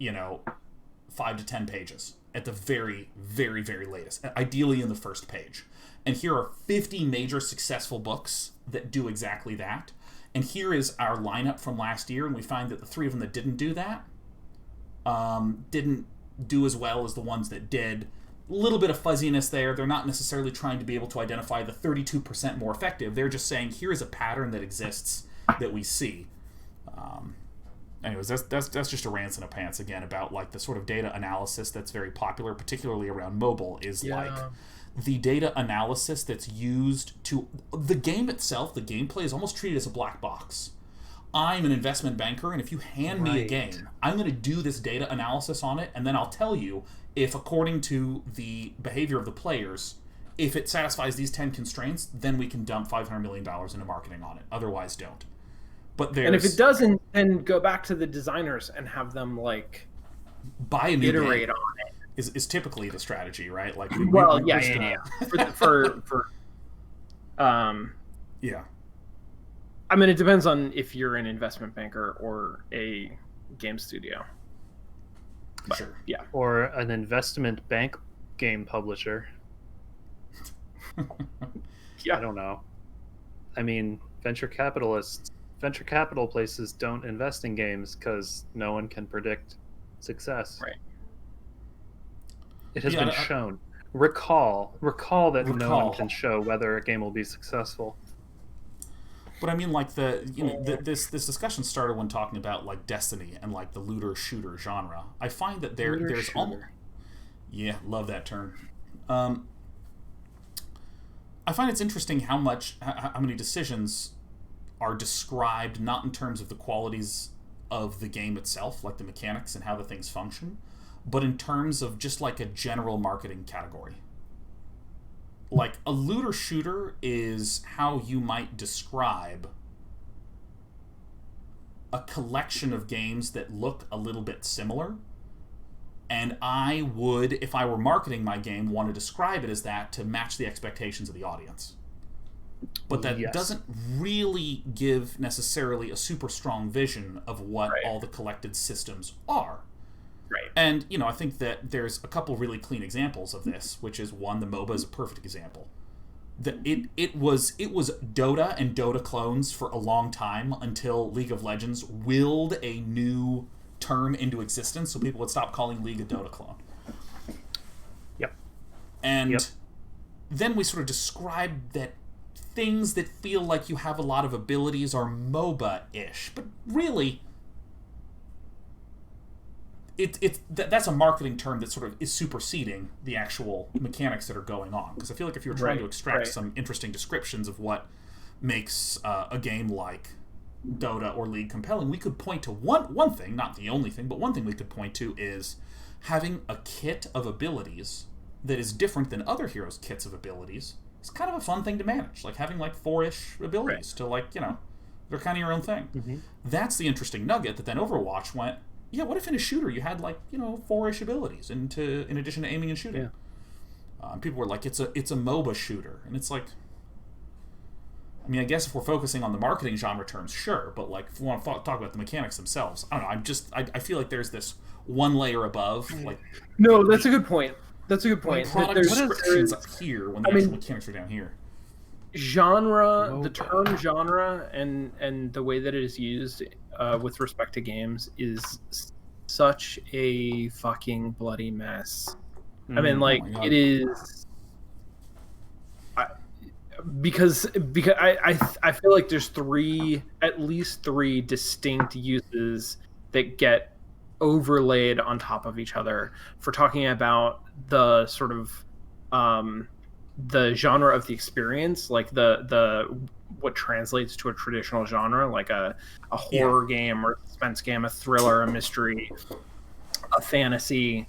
5 to 10 pages at the very, very, very latest, ideally in the first page. And here are 50 major successful books that do exactly that. And here is our lineup from last year, and we find that the 3 of them that didn't do that didn't do as well as the ones that did. A little bit of fuzziness there. They're not necessarily trying to be able to identify the 32% more effective. They're just saying, here is a pattern that exists that we see. Anyways, that's just a rant in a pants again about like the sort of data analysis that's very popular, particularly around mobile, is like the data analysis that's used to... The game itself, the gameplay, is almost treated as a black box. I'm an investment banker, and if you hand me a game, I'm going to do this data analysis on it, and then I'll tell you if, according to the behavior of the players, if it satisfies these 10 constraints, then we can dump $500 million into marketing on it. Otherwise, don't. But and if it doesn't, then go back to the designers and have them like buy a new iterate game on it. Is typically the strategy, right? Like, yeah. Yeah. I mean, it depends on if you're an investment banker or a game studio. But, sure. Yeah. Or an investment bank game publisher. Yeah. I don't know. I mean, venture capital places don't invest in games because no one can predict success. Right. It has been shown. Recall that no one can show whether a game will be successful. But I mean, like this discussion started when talking about like Destiny and like the looter shooter genre. I find that there's almost, love that term. I find it's interesting how many decisions are described not in terms of the qualities of the game itself, like the mechanics and how the things function, but in terms of just like a general marketing category. Like, a looter shooter is how you might describe a collection of games that look a little bit similar. And I would, if I were marketing my game, want to describe it as that to match the expectations of the audience. But that doesn't really give necessarily a super strong vision of what all the collected systems are. Right. And, I think that there's a couple really clean examples of this, which is one, the MOBA is a perfect example. It was Dota and Dota clones for a long time until League of Legends willed a new term into existence so people would stop calling League a Dota clone. Yep. And then we sort of described that things that feel like you have a lot of abilities are MOBA-ish, but really... That's a marketing term that sort of is superseding the actual mechanics that are going on. Because I feel like if you're trying to extract some interesting descriptions of what makes a game like Dota or League compelling, we could point to one thing, not the only thing, but one thing we could point to is having a kit of abilities that is different than other heroes' kits of abilities. It's kind of a fun thing to manage, like having like 4-ish abilities to like, they're kind of your own thing. Mm-hmm. That's the interesting nugget that then Overwatch went, yeah, what if in a shooter you had like 4-ish abilities in addition to aiming and shooting? Yeah. People were like, it's a MOBA shooter, and it's like, I mean, I guess if we're focusing on the marketing genre terms, sure, but like if we want to talk about the mechanics themselves, I don't know. I feel like there's this one layer above. Like, no, that's a good point. That's a good point. Product descriptions up here when the actual mechanics are down here. Genre, the term genre, and the way that it is used with respect to games is such a fucking bloody mess. I mean, like, it is because I feel like there's at least three distinct uses that get overlaid on top of each other for talking about the sort of the genre of the experience, like the what translates to a traditional genre, like a horror game or a suspense game, a thriller, a mystery, a fantasy.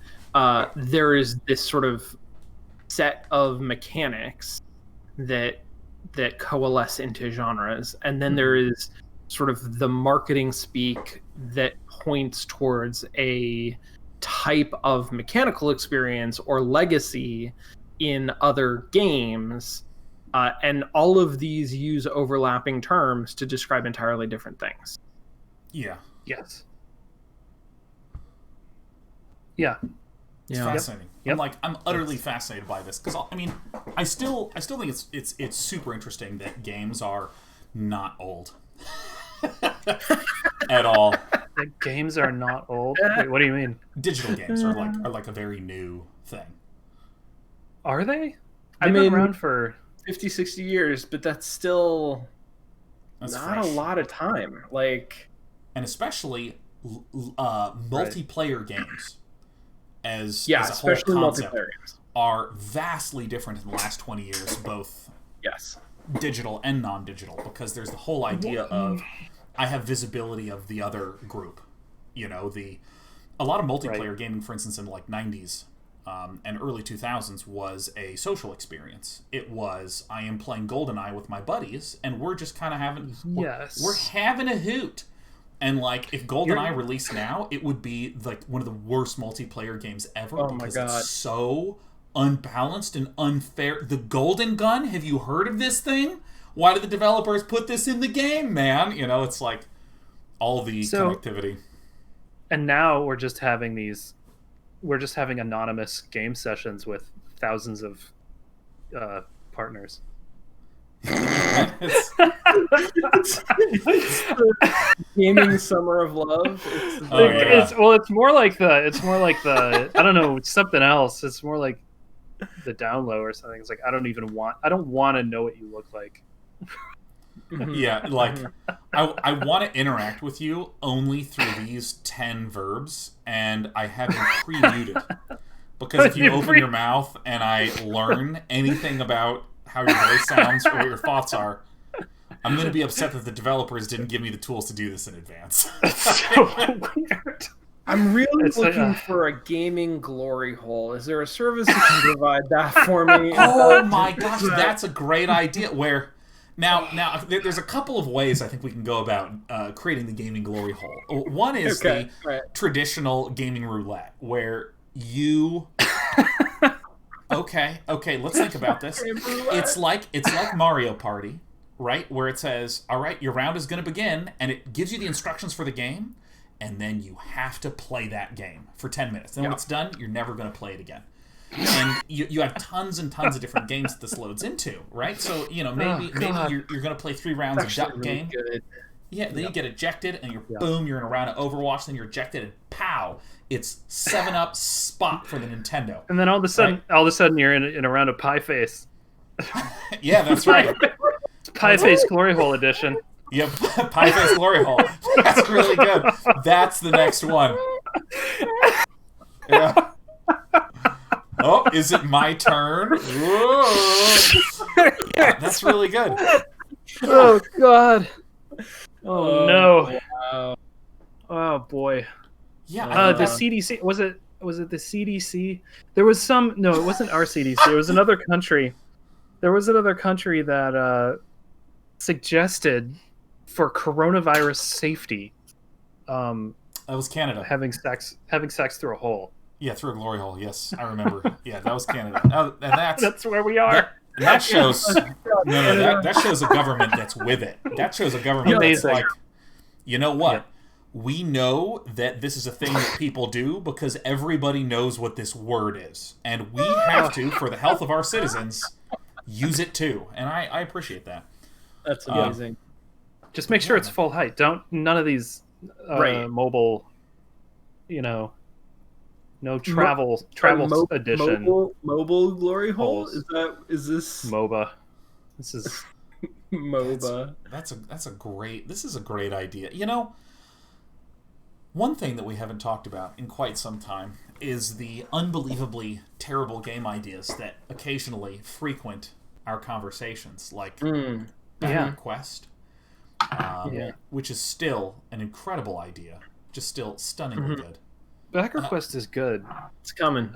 There is this sort of set of mechanics that coalesce into genres, and then there is sort of the marketing speak that points towards a type of mechanical experience or legacy in other games. And all of these use overlapping terms to describe entirely different things. Yeah. Yes. Yeah. It's fascinating. Yep. I'm utterly fascinated by this because I still think it's super interesting that games are not old at all. That games are not old. Wait, what do you mean? Digital games are like a very new thing. Are they? They've been around for 50, 60 years, but that's still not fresh. A lot of time. And especially multiplayer games. As a whole concept, are vastly different in the last 20 years, both digital and non-digital, because there's the whole idea of I have visibility of the other group. A lot of multiplayer gaming, for instance, in the 90s and early 2000s was a social experience. It was I am playing GoldenEye with my buddies, and we're just kind of having we're having a hoot. And if GoldenEye released now, it would be one of the worst multiplayer games ever because it's so unbalanced and unfair. The Golden Gun, have you heard of this thing? Why did the developers put this in the game, man? It's all the connectivity. And now we're just having anonymous game sessions with thousands of partners. Gaming summer of love. It's more like the I don't know, something else. It's more like the down low or something. It's I don't want to know what you look like. Yeah, I want to interact with you only through these 10 verbs, and I have them pre-muted because if you open your mouth and I learn anything about how your voice sounds or what your thoughts are, I'm going to be upset that the developers didn't give me the tools to do this in advance. That's so weird. I'm really looking for a gaming glory hole. Is there a service that can provide that for me? Oh my gosh, that's a great idea. Where now there's a couple of ways I think we can go about creating the gaming glory hole. One is the traditional gaming roulette, where you... Okay, let's think about this. It's like Mario Party, right? Where it says, all right, your round is going to begin, and it gives you the instructions for the game, and then you have to play that game for 10 minutes. Then when it's done, you're never going to play it again. And you have tons and tons of different games that this loads into, right? So, maybe you're going to play 3 rounds of duck game. Good. Yeah, then you get ejected, and you're in a round of Overwatch, then you're ejected, and pow! It's 7-Up spot for the Nintendo. And then all of a sudden you're in a round of Pie Face. Yeah, that's right. Pie Face Glory Hole edition. Yep, Pie Face Glory Hole. That's really good. That's the next one. Yeah. Oh, is it my turn? Yeah, that's really good. Oh, God. Oh, no. Wow. Oh, boy. Yeah. The CDC, was it the CDC? There was no, it wasn't our CDC. It was another country. There was another country that suggested for coronavirus safety. That was Canada. Having sex through a hole. Yeah, through a glory hole. Yes, I remember. Yeah, that was Canada. And that's where we are. That shows that shows a government that's with it. That shows a government that's like, you know what? Yeah. We know that this is a thing that people do because everybody knows what this word is. And we have to, for the health of our citizens, use it too. And I appreciate that. That's amazing. Just make sure it's full height. None of these mobile, no travel edition. Mobile glory hole? Is this MOBA? This is MOBA. This is a great idea. One thing that we haven't talked about in quite some time is the unbelievably terrible game ideas that occasionally frequent our conversations, like Backward Quest, which is still an incredible idea, just still stunningly good. Backward Quest is good. It's coming.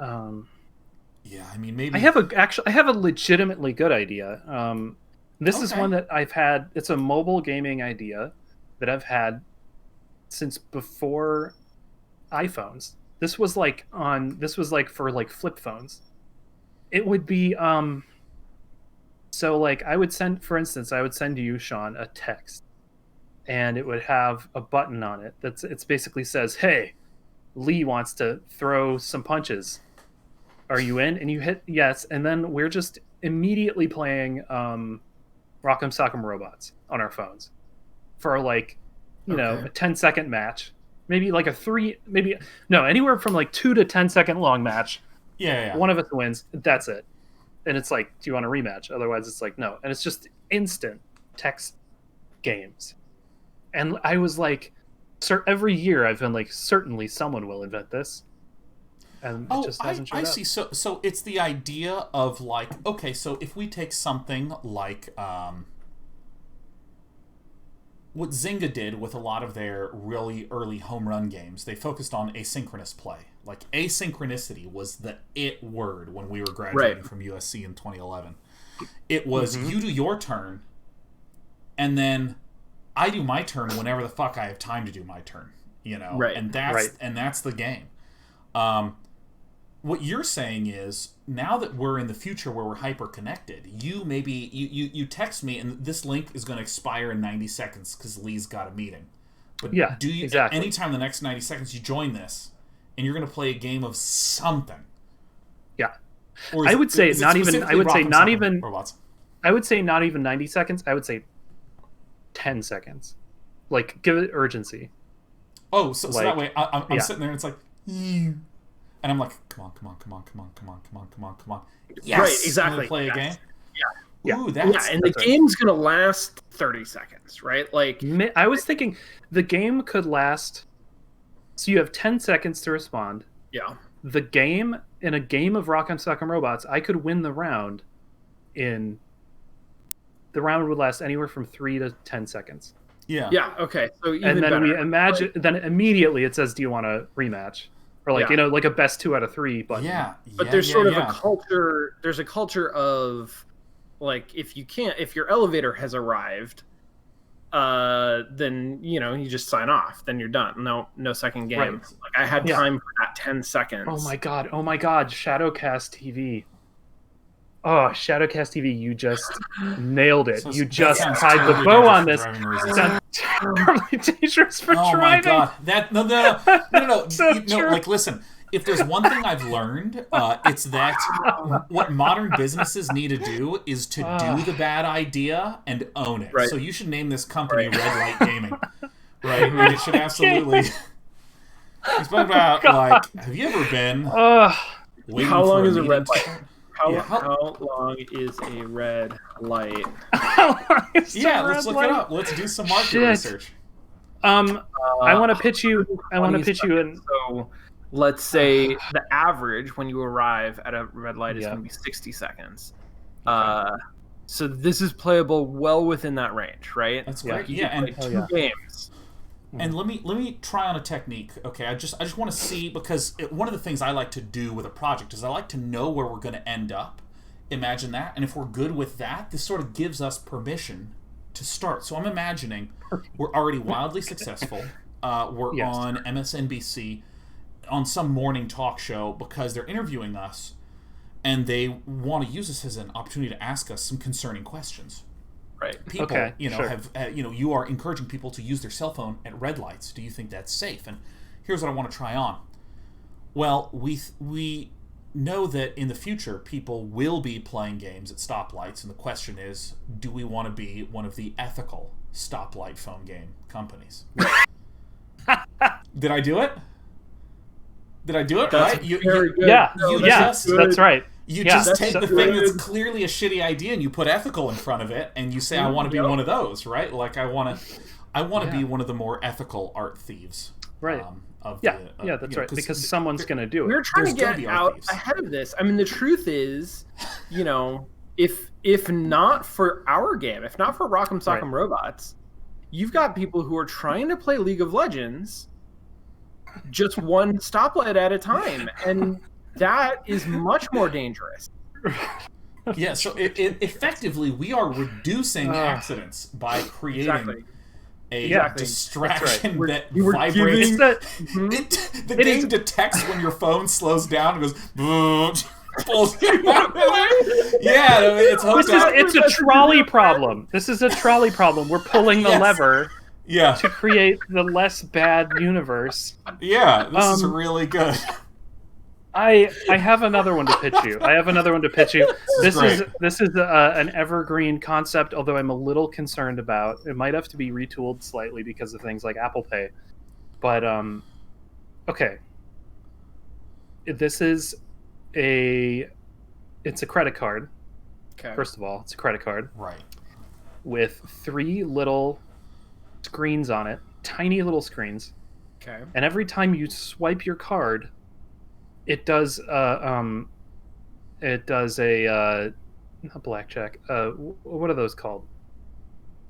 Yeah, I mean, maybe I have a legitimately good idea. This is one that I've had. It's a mobile gaming idea that I've had since before iPhones. This was like for like flip phones. It would be so like I would send to you, Sean, a text, and it would have a button on it it's basically says, "Hey, Lee wants to throw some punches. Are you in?" And you hit yes, and then we're just immediately playing Rock'em Sock'em Robots on our phones for like, you know, a 10-second match. Maybe like anywhere from like 2 to 10-second long match. Yeah. One of us wins. That's it. And it's like, do you want a rematch? Otherwise, it's like, no. And it's just instant text games. And I was like, every year I've been like, certainly someone will invent this. And it just hasn't showed up. I see. So it's the idea of like, okay, so if we take something like what Zynga did with a lot of their really early home run games, they focused on asynchronous play. Like, asynchronicity was the it word when we were graduating from USC in 2011. It was you do your turn, and then I do my turn whenever the fuck I have time to do my turn. You know, and that's the game. What you're saying is, now that we're in the future where we're hyper connected, you text me and this link is going to expire in 90 seconds because Lee's got a meeting. But anytime the next 90 seconds you join this and you're going to play a game of something. Yeah. I would say not even 90 seconds. I would say 10 seconds. Like, give it urgency. Oh, so that way I'm sitting there and it's like, and I'm like, come on. Yes! Right, exactly. Play a game? Yeah. Ooh, and the game's going to last 30 seconds, right? Like, I was thinking the game could last, so you have 10 seconds to respond. Yeah. In a game of Rock'em Sock'em Robots, I could win the round the round would last anywhere from 3 to 10 seconds. Yeah. Yeah, okay. So even and then better. then immediately it says, do you want to rematch? Or like, like a best 2 out of 3 button. But there's sort of a culture. There's a culture of, like, if your elevator has arrived, then you just sign off. Then you're done. No second game. Right. Like, I had time for that 10 seconds. Oh my god. Shadowcast TV. Oh, Shadowcast TV, you just nailed it. You just tied the bow on this. Sounds terribly dangerous for driving. Oh my god. No. Like, listen, if there's one thing I've learned, it's that what modern businesses need to do is to do the bad idea and own it. Right. So you should name this company Red Light Gaming. Right? And it should absolutely... It's about, like, have you ever been... How long is a red light? How long is a red light? Let's look it up. Let's do some market research. I want to pitch you. So let's say the average when you arrive at a red light is going to be 60 seconds. So this is playable well within that range, right? That's great. And 2 games. And let me try on a technique. Okay, I just want to see, because one of the things I like to do with a project is I like to know where we're going to end up. Imagine that, and if we're good with that, this sort of gives us permission to start. So I'm imagining we're already wildly successful. We're on MSNBC on some morning talk show because they're interviewing us, and they want to use this as an opportunity to ask us some concerning questions. Right. People, you are encouraging people to use their cell phone at red lights. Do you think that's safe? And here's what I want to try on. Well, we know that in the future people will be playing games at stoplights, and the question is, do we want to be one of the ethical stoplight phone game companies? Did I do it? That's right? Very good. That's right. You just take the thing that's clearly a shitty idea and you put ethical in front of it, and you say, I want to be one of those, right? Like, I want to be one of the more ethical art thieves. Right. That's right. Because someone's going to do it. We're trying to get out ahead of this. I mean, the truth is, if not for our game, if not for Rock'em Sock'em Robots, you've got people who are trying to play League of Legends just one stoplight at a time, and that is much more dangerous. So effectively we are reducing accidents by creating distraction that you vibrates. giving... The game detects when your phone slows down and goes... pulls you out. Yeah, it's hooked up. It's a trolley problem. This is a trolley problem. We're pulling the lever to create the less bad universe. Yeah, this is really good. I have another one to pitch you. This is an evergreen concept, although I'm a little concerned about. It might have to be retooled slightly because of things like Apple Pay. But okay. This is it's a credit card. Okay. First of all, it's a credit card. Right. With 3 little screens on it, tiny little screens. Okay. And every time you swipe your card, it does not blackjack. What are those called?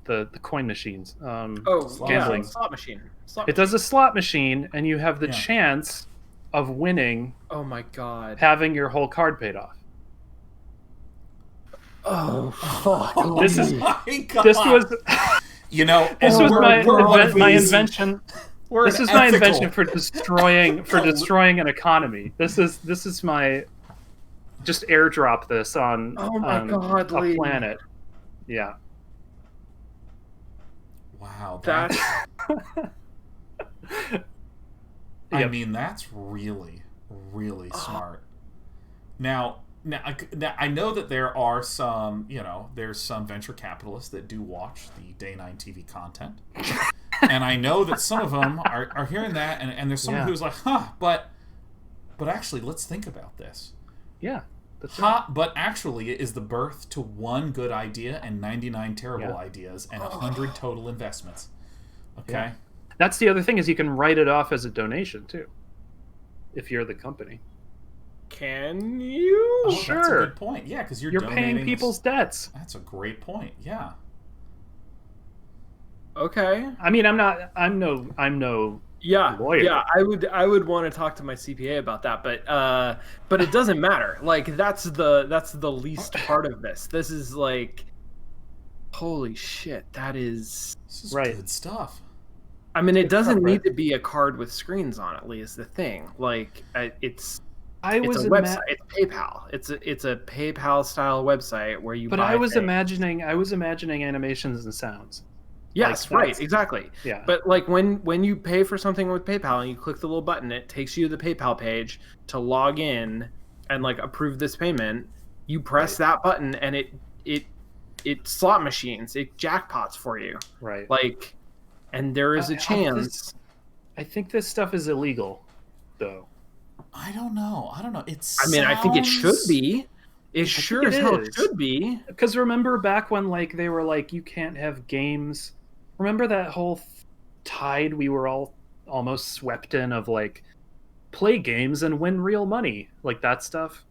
The coin machines. Gambling. Slot machine. It does a slot machine, and you have the chance of winning. Oh my god! Having your whole card paid off. Oh fuck! This was my invention. This is my invention for destroying an economy. This is my just airdrop this on a planet. Yeah. Wow. That's. I mean, that's really, really smart. Now, I know that there are some, there's some venture capitalists that do watch the Day 9 TV content. And I know that some of them are hearing that, and there's someone who's like, but actually, let's think about this. Yeah. That's right. But actually, it is the birth to one good idea and 99 terrible ideas and 100 total investments. Okay? Yeah. That's the other thing, is you can write it off as a donation, too, if you're the company. Can you? Oh, sure. That's a good point. Yeah, because you're paying people's debts. That's a great point. Yeah. Okay. I mean, I'm no lawyer. Yeah, I would want to talk to my CPA about that, but it doesn't matter. Like that's the least part of this. This is like, holy shit, this is good stuff. I mean, it doesn't need to be a card with screens on it. Is the thing. Like it's a website. It's PayPal. It's a PayPal style website where you. But I was imagining animations and sounds. Yes, right, exactly. Yeah. But like when you pay for something with PayPal and you click the little button, it takes you to the PayPal page to log in and like approve this payment. You press that button and it slot machines, it jackpots for you. Right. Like, and there is a chance. I think this stuff is illegal, though. I don't know. I think it should be. It sure as hell should be. Because remember back when like they were like, you can't have games. Remember that whole tide we were all almost swept in of like, play games and win real money, like that stuff.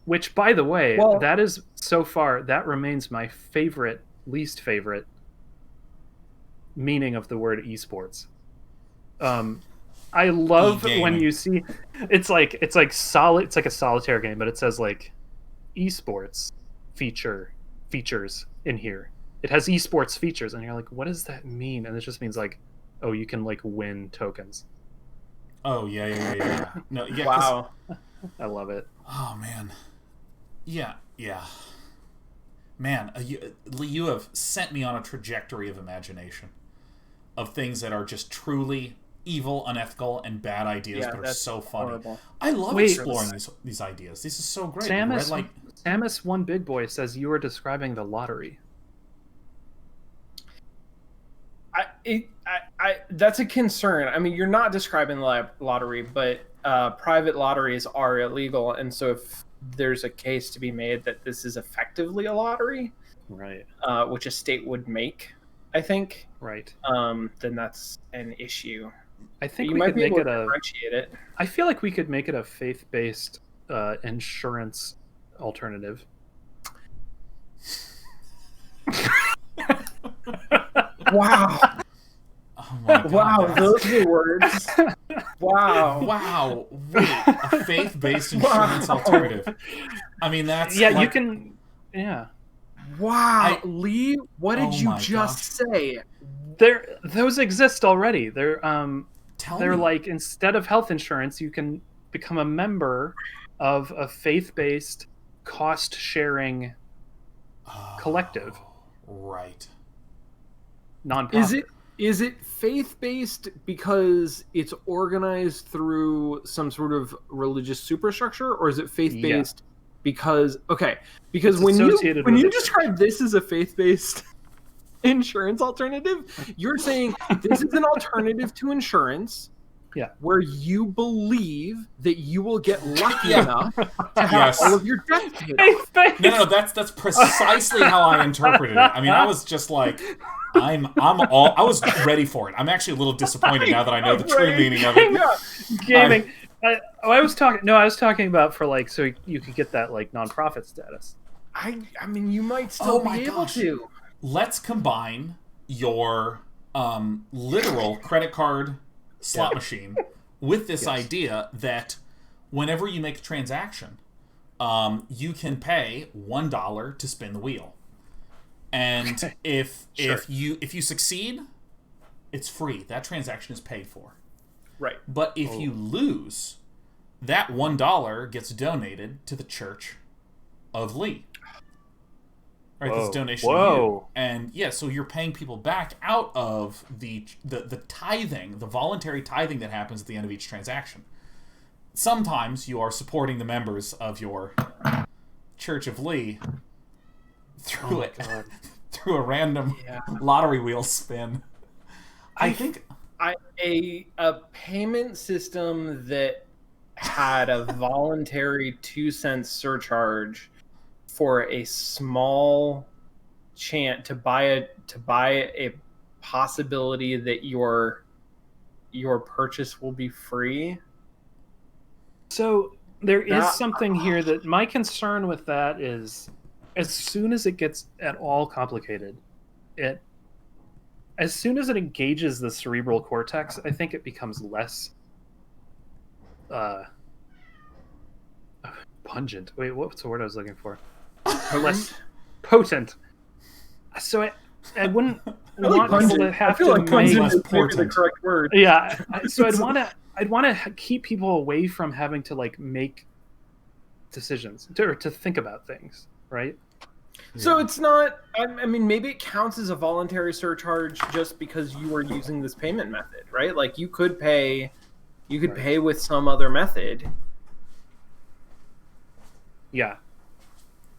Which, by the way, that is so far that remains my least favorite meaning of the word esports. I love when you see it's like a solitaire game, but it says like esports features in here. It has esports features, and you're like, what does that mean? And it just means like, oh, you can like win tokens. Oh yeah. No, yeah. Wow, I love it. Oh man, yeah. Man, you have sent me on a trajectory of imagination of things that are just truly evil, unethical, and bad ideas, but are so funny. Horrible. I love exploring these ideas. This is so great. Samus One Big Boy says you are describing the lottery. That's a concern. I mean, you're not describing the lottery, but private lotteries are illegal, and so if there's a case to be made that this is effectively a lottery, right? Which a state would make, I think, right? Then that's an issue. I think we might be able to differentiate it. I feel like we could make it a faith-based insurance alternative. Wow. Oh my God, wow, those were words. Wow. Wait, a faith-based insurance alternative. I mean, that's you can. Yeah. Wow, Lee, what did you just say? those exist already. They're Tell me. like, instead of health insurance, you can become a member of a faith-based cost-sharing collective. Right. Nonprofit. Is it faith-based because it's organized through some sort of religious superstructure, or is it faith-based because when you describe this as a faith-based insurance alternative, you're saying this is an alternative to insurance where you believe that you will get lucky enough to have all of your debt paid off. No, that's precisely how I interpreted it. I mean, I was just like, I was ready for it. I'm actually a little disappointed now that I know the true meaning of it. Gaming. I was talking about for like, so you could get that like nonprofit status. I mean, you might still be able to. Let's combine your literal credit card slot machine with this idea that whenever you make a transaction, you can pay $1 to spin the wheel, and if you succeed, it's free. That transaction is paid for. Right. But if you lose, that $1 gets donated to the Church of Lee. Right, this donation to you. And so you're paying people back out of the tithing, the voluntary tithing that happens at the end of each transaction. Sometimes you are supporting the members of your Church of Lee through through a random lottery wheel spin. I think a payment system that had a voluntary 2-cent surcharge for a small chance to buy a possibility that your purchase will be free. So there is something here that my concern with that is, as soon as it gets at all complicated, as soon as it engages the cerebral cortex, I think it becomes less pungent. Wait, what's the word I was looking for? Less potent. So I wouldn't want people to have to make the correct word. Yeah. So I'd want to keep people away from having to like make decisions or to think about things, right? So it's not. I mean, maybe it counts as a voluntary surcharge just because you are using this payment method, right? Like you could pay with some other method. Yeah.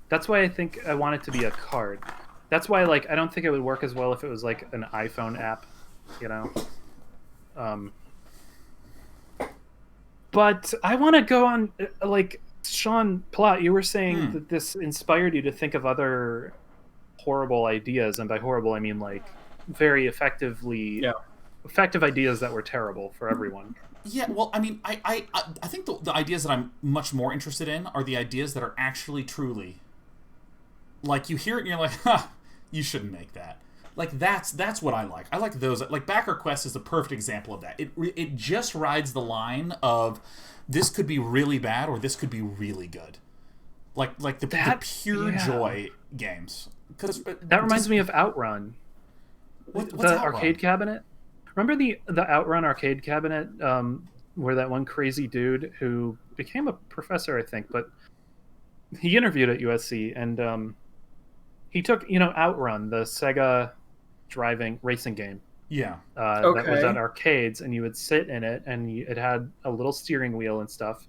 That's why I think I want it to be a card. That's why, like, I don't think it would work as well if it was like an iPhone app, you know. But I want to go on, like, Sean Platt, you were saying that this inspired you to think of other horrible ideas, and by horrible I mean like very effective ideas that were terrible for everyone. Yeah, well, I mean, I think the ideas that I'm much more interested in are the ideas that are actually truly, like, you hear it and you're like, huh, you shouldn't make that. Like, that's what I like. I like those. Like, Backer Quest is the perfect example of that. It just rides the line of this could be really bad or this could be really good. Like the pure joy games. That reminds me of Outrun. What's the Outrun? Arcade cabinet? Remember the Outrun arcade cabinet where that one crazy dude who became a professor, I think, but he interviewed at USC, and he took, Outrun, the Sega driving racing game. Yeah. That was at arcades, and you would sit in it, and it had a little steering wheel and stuff.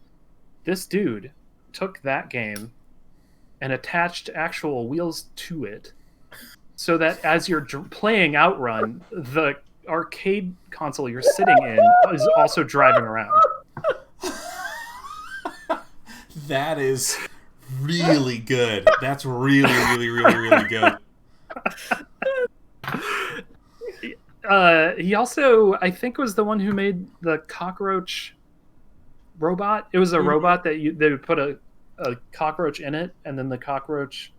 This dude took that game and attached actual wheels to it so that as you're playing Outrun, the arcade console you're sitting in is also driving around. That is really good. That's really, really, really, really good. He also, I think, was the one who made the cockroach robot. It was a robot that they would put a cockroach in it, and then the cockroach,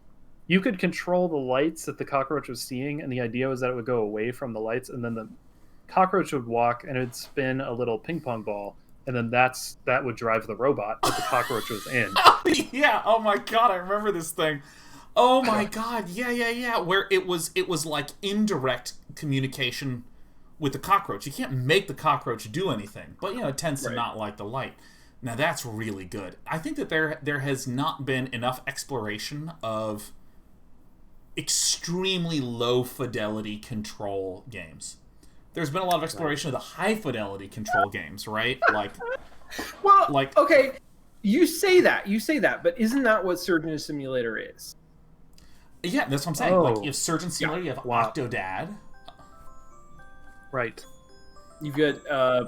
you could control the lights that the cockroach was seeing, and the idea was that it would go away from the lights, and then the cockroach would walk and it would spin a little ping pong ball, and then that would drive the robot that the cockroach was in. Yeah, oh my god, I remember this thing. Oh my god, yeah. Where it was like indirect communication with the cockroach. You can't make the cockroach do anything, but it tends to not like the light. Now that's really good. I think that there has not been enough exploration of extremely low fidelity control games. There's been a lot of exploration of the high fidelity control games, right? Okay, you say that, but isn't that what Surgeon Simulator is? Yeah, that's what I'm saying. Like, you have Surgeon Simulator, you have Octodad. Right. You've got an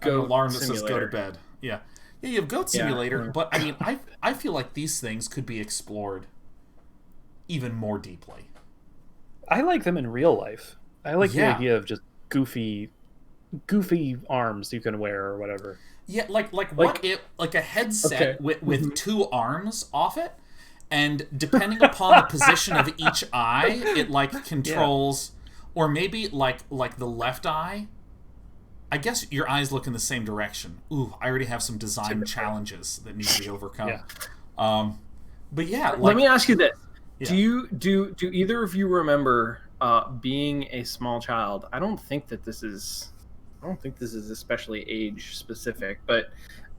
alarm that says go to bed. Yeah, you have Goat Simulator, but I mean, I feel like these things could be explored even more deeply. I like them in real life. I like the idea of just goofy arms you can wear or whatever. Yeah, like a headset with two arms off it, and depending upon the position of each eye, it like controls, or maybe like the left eye. I guess your eyes look in the same direction. Ooh, I already have some design challenges that need to be overcome. But yeah, let me ask you this: do either of you remember being a small child? I don't think this is especially age specific, but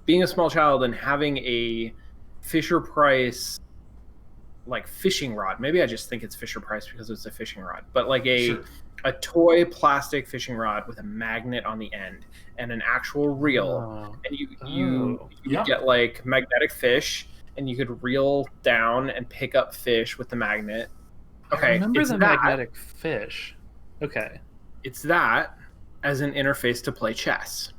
being a small child and having a Fisher Price like fishing rod. Maybe I just think it's Fisher Price because it's a fishing rod, but like a toy plastic fishing rod with a magnet on the end and an actual reel, and you get like magnetic fish, and you could reel down and pick up fish with the magnet. Okay, I remember the magnetic fish. Okay, it's that as an interface to play chess.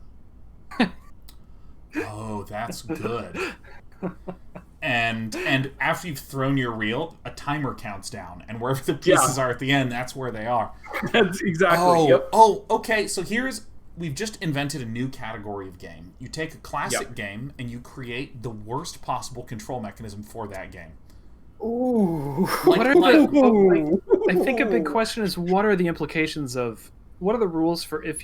Oh, that's good. And after you've thrown your reel, a timer counts down, and wherever the pieces are at the end, that's where they are. That's exactly. Okay. So we've just invented a new category of game. You take a classic game and you create the worst possible control mechanism for that game. Ooh. I think a big question is, what are the implications of? What are the rules for if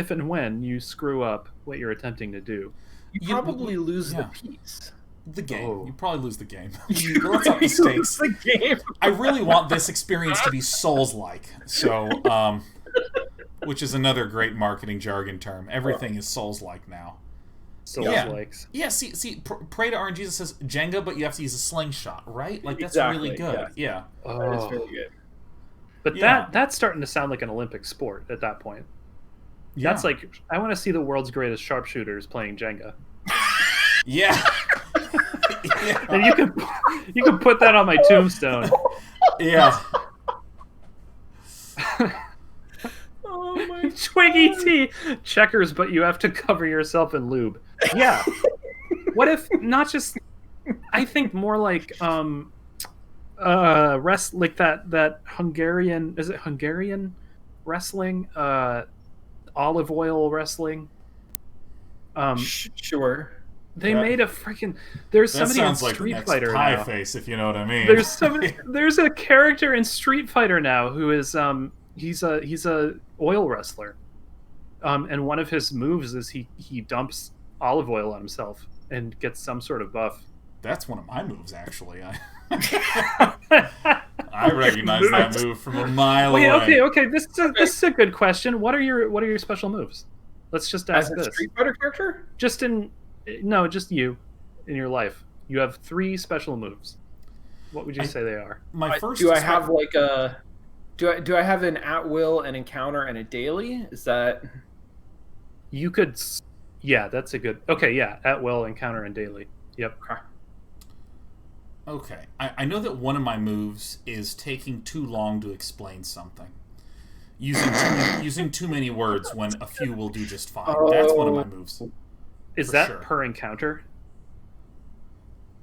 and when you screw up what you're attempting to do? You probably lose the piece. The game. You probably lose the game. Let's up the stakes. The game. I really want this experience to be Souls-like. So, which is another great marketing jargon term. Everything is Souls-like now. Souls-likes. Yeah, see, Pray to RNG says Jenga, but you have to use a slingshot, right? Like, that's really good. Yeah. That is very good. But that's starting to sound like an Olympic sport at that point. Yeah. That's like, I want to see the world's greatest sharpshooters playing Jenga. Yeah. And you can put that on my tombstone. Yeah. Oh my Twiggy T checkers, but you have to cover yourself in lube. Yeah. What if not just? I think more like like that Hungarian, is it Hungarian wrestling? Olive oil wrestling. Sure. They made a freaking. There's somebody in Street Fighter now. Pie face, if you know what I mean. There's a character in Street Fighter now who is he's a oil wrestler, and one of his moves is he dumps olive oil on himself and gets some sort of buff. That's one of my moves, actually. I recognize that move from a mile away. Okay. This is a good question. What are your special moves? Let's just ask this. As a Street Fighter character? Just you in your life. You have 3 special moves. What would you say they are? Do I have like a? Do I have an at will, an encounter, and a daily? Is that? You could. Yeah, that's a good. Okay, yeah, at will, encounter, and daily. Yep. Okay, I know that one of my moves is taking too long to explain something. Using too many words when a few will do just fine. That's one of my moves. Is that per encounter?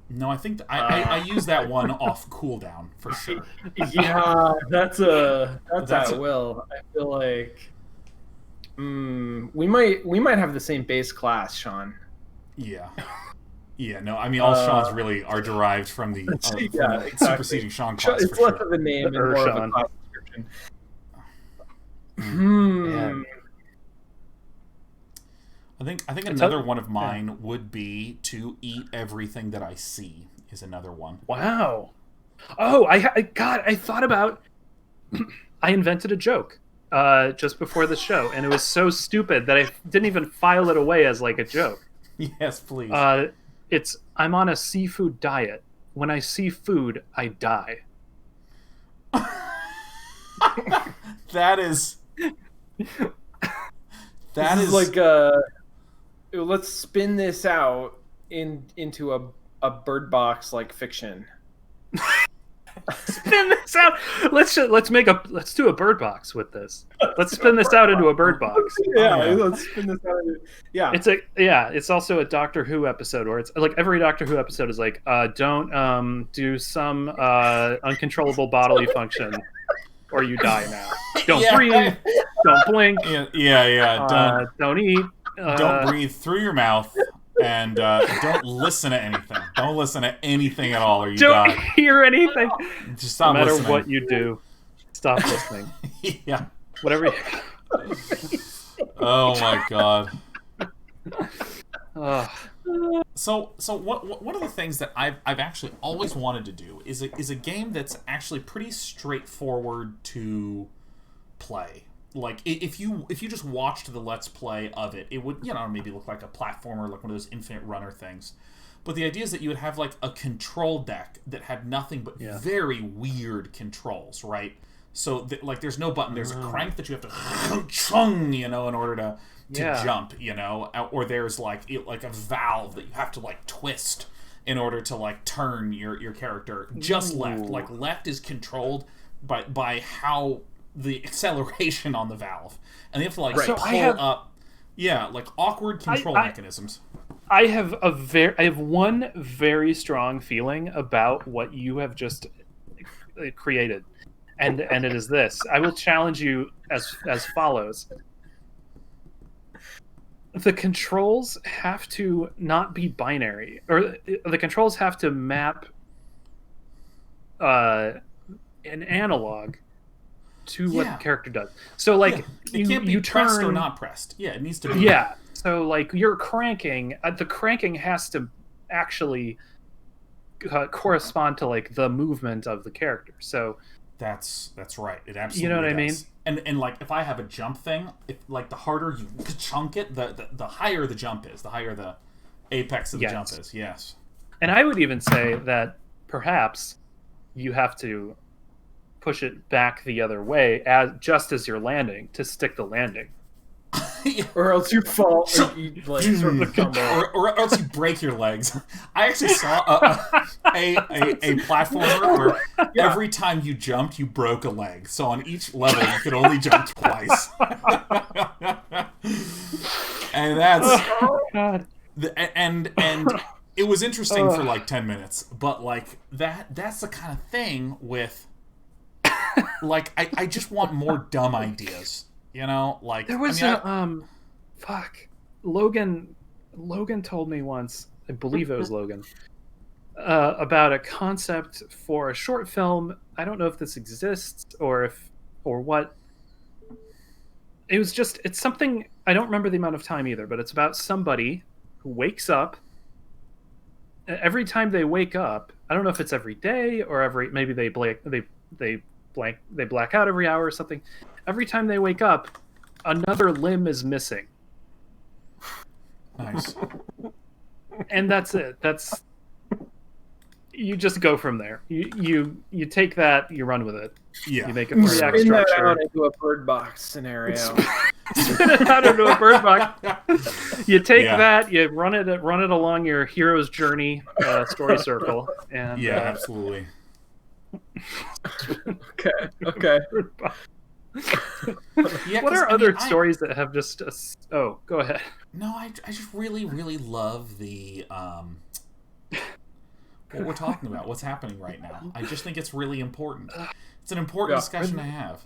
No, I think I use that one off cooldown for sure. Yeah, that's at will. I feel like we might have the same base class, Sean. Yeah. Yeah, no, I mean, all Sean's really are derived from the superseding Sean class. It's less of a name and more of a class description. I think another one of mine would be to eat everything that I see is another one. Wow. Oh, God, I thought about. I invented a joke just before the show, and it was so stupid that I didn't even file it away as like a joke. Yes, please. I'm on a seafood diet. When I see food, I die. That is like let's spin this out into a Bird Box like fiction. Spin this out. Let's do a Bird Box with this. Let's spin this out into a Bird Box. Yeah, let's spin this out. It's also a Doctor Who episode where it's like every Doctor Who episode is like, don't do some uncontrollable bodily function or you die now. Don't breathe. Don't blink. Yeah. Don't eat. Don't breathe through your mouth. And don't listen to anything. Don't listen to anything at all, or you die. Don't hear anything. Just stop listening. No matter listening. what you do, stop listening. Yeah. Whatever. Oh my god. So one of the things that I've actually always wanted to do is a game that's actually pretty straightforward to play. Like, if you just watched the Let's Play of it, it would, maybe look like a platformer, like one of those infinite runner things. But the idea is that you would have, like, a control deck that had nothing but very weird controls, right? So, there's no button. There's a crank that you have to chung, in order to jump, Or there's, like a valve that you have to, like, twist in order to, like, turn your character. Just left. Like, left is controlled by how... the acceleration on the valve, and they have to pull up, like awkward control mechanisms. I have one very strong feeling about what you have just created, and it is this. I will challenge you as follows. The controls have to not be binary, or the controls have to map an analog to what the character does. So, like, it can't be pressed or not pressed. Yeah, it needs to be. Yeah. So, like, you're cranking. The cranking has to actually correspond to, like, the movement of the character. So that's right. It absolutely. You know what does. I mean? And like, if I have a jump thing, the harder you chunk it, the higher the jump is, the higher the apex of the jump is. Yes. And I would even say that perhaps you have to push it back the other way just as you're landing to stick the landing. Or else you fall, or you, like, sort of or else you break your legs. I actually saw a platformer where every time you jumped, you broke a leg. So on each level, you could only jump twice. And that's and it was interesting for like 10 minutes, but like that's the kind of thing with. Like, I just want more dumb ideas, Like, there was Logan told me once, I believe it was Logan, about a concept for a short film. I don't know if this exists or what. It's something, I don't remember the amount of time either, but it's about somebody who wakes up. Every time they wake up, I don't know if it's every day or maybe they black out every hour or something. Every time they wake up, another limb is missing. Nice. And that's it. You just go from there. You take that, you run with it. Yeah. You make a 3-act structure. That out into a Bird Box scenario. Spin it out into a Bird Box. You take that, you run it along your hero's journey story circle, and absolutely. Okay. What are other stories that have just? Go ahead. No, I just really, really love the what we're talking about. What's happening right now? I just think it's really important. It's an important discussion to have.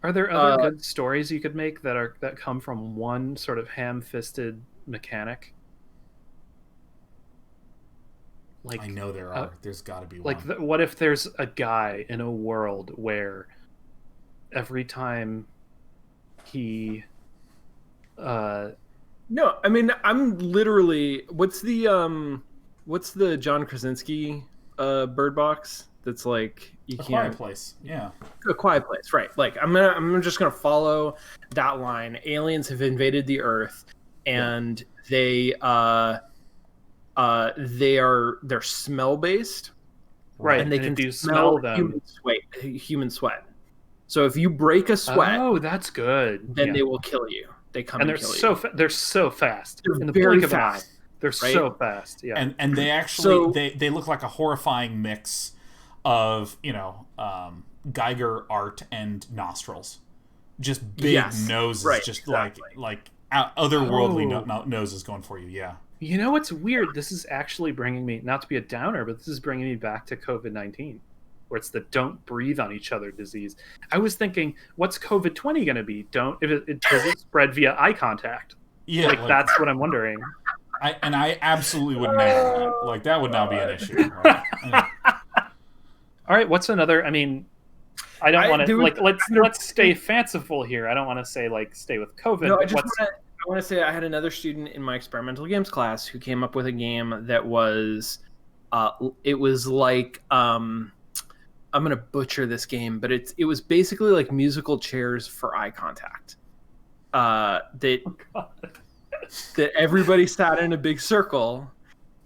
Are there other good stories you could make that come from one sort of ham-fisted mechanic? Like, I know there are. There's got to be one. Like, what if there's a guy in a world where every time he... No, I mean, I'm literally... What's the John Krasinski Bird Box that's like you can't. Quiet Place. Yeah. A Quiet Place, right? Like I'm just gonna follow that line. Aliens have invaded the Earth, and they're smell based, Right? And they can if you smell them, human sweat. So if you break a sweat, that's good. Then they will kill you. They come and kill you. They're so fast. They're in the very blink of an eye. fast. They're so fast. Yeah. And they actually they look like a horrifying mix of Geiger art and nostrils, just big noses, just like otherworldly noses going for you. Yeah. You know what's weird? This is actually bringing me, not to be a downer, but this is bringing me back to COVID-19, where it's the don't breathe on each other disease. I was thinking, what's COVID-20 going to be? Does it spread via eye contact? Yeah, that's what I'm wondering. I absolutely would nail that. Like, that would not be an issue. Right? All right, what's another? I mean, I don't want to let's stay fanciful here. I don't want to say stay with COVID. No, I want to say I had another student in my experimental games class who came up with a game that was, it was like I'm gonna butcher this game, but it was basically like musical chairs for eye contact. That everybody sat in a big circle,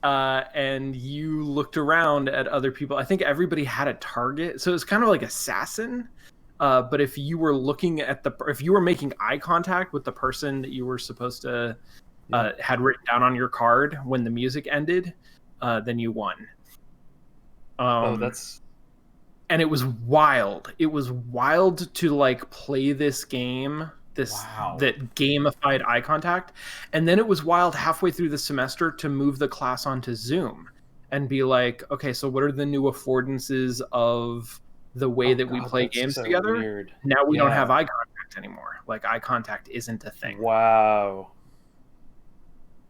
and you looked around at other people. I think everybody had a target, so it was kind of like Assassin. But if you were looking at if you were making eye contact with the person that you were supposed to had written down on your card when the music ended, then you won. And it was wild. It was wild to play this game, that gamified eye contact, and then it was wild halfway through the semester to move the class onto Zoom and be like, okay, so what are the new affordances of the way that we play games together? Weird. Now we don't have eye contact anymore. Like, eye contact isn't a thing. Wow.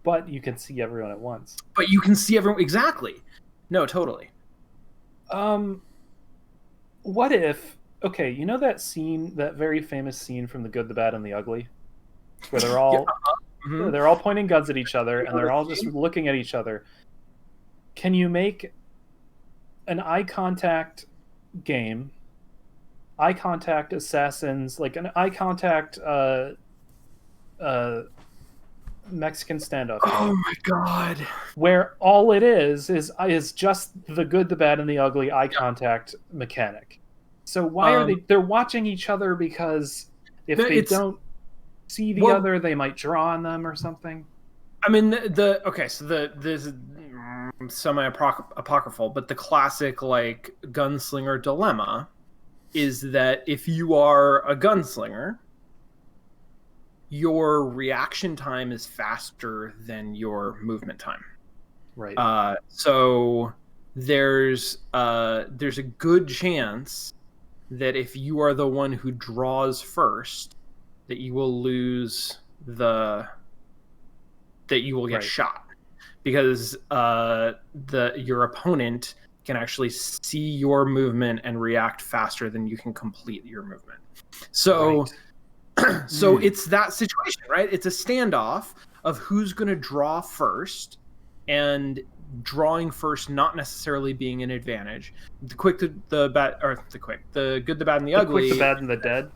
But you can see everyone at once. Exactly. No, totally. What if, you know that scene, that very famous scene from The Good, the Bad, and the Ugly, where they're all they're all pointing guns at each other and they're all just looking at each other. Can you make an eye contact game, eye contact assassins, like an eye contact Mexican standoff game? Oh my god! Where all it is just the good, the bad, and the ugly eye contact mechanic. So why are they're watching each other, because if they don't see the other, they might draw on them or something? I mean, this is semi-apocryphal, but the classic gunslinger dilemma is that if you are a gunslinger, your reaction time is faster than your movement time. Right. So there's a good chance that if you are the one who draws first, that you will get shot, because your opponent can actually see your movement and react faster than you can complete your movement. So, so it's that situation, right? It's a standoff of who's going to draw first, and drawing first not necessarily being an advantage. The good, the bad, and the ugly. The quick, the bad, and the dead.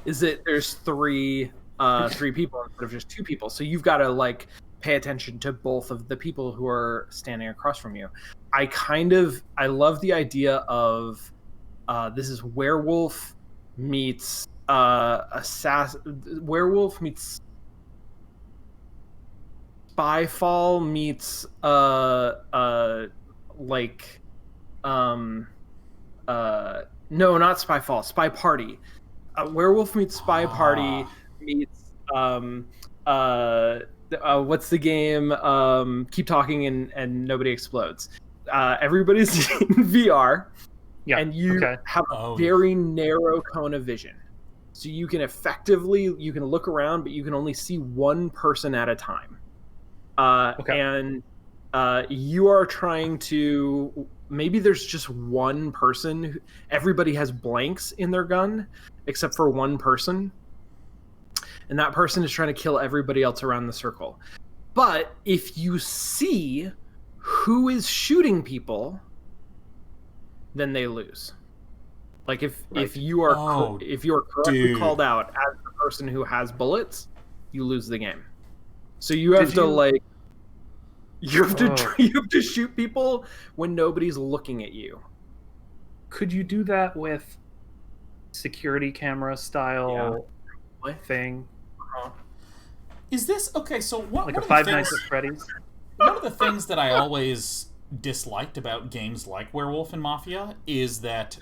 Is that there's three people instead of just two people. So you've got to pay attention to both of the people who are standing across from you. I love the idea of this is werewolf meets werewolf meets Spyfall meets no, not Spyfall, Spy Party. Werewolf meets Spy Party meets what's the game? Keep Talking and Nobody Explodes. Everybody's in VR, and you have a very narrow cone of vision. So you can look around, but you can only see one person at a time. And you are trying to, maybe there's just one person. Everybody has blanks in their gun except for one person, and that person is trying to kill everybody else around the circle. But if you see who is shooting people, then they lose. Like if you Oh, are if you are correctly dude. called out as the person who has bullets, you lose the game. So you have to you have to shoot people when nobody's looking at you. Could you do that with security camera style thing? Is this okay? So Like a Five Nights at Freddy's? One of the things that I always disliked about games like Werewolf and Mafia is that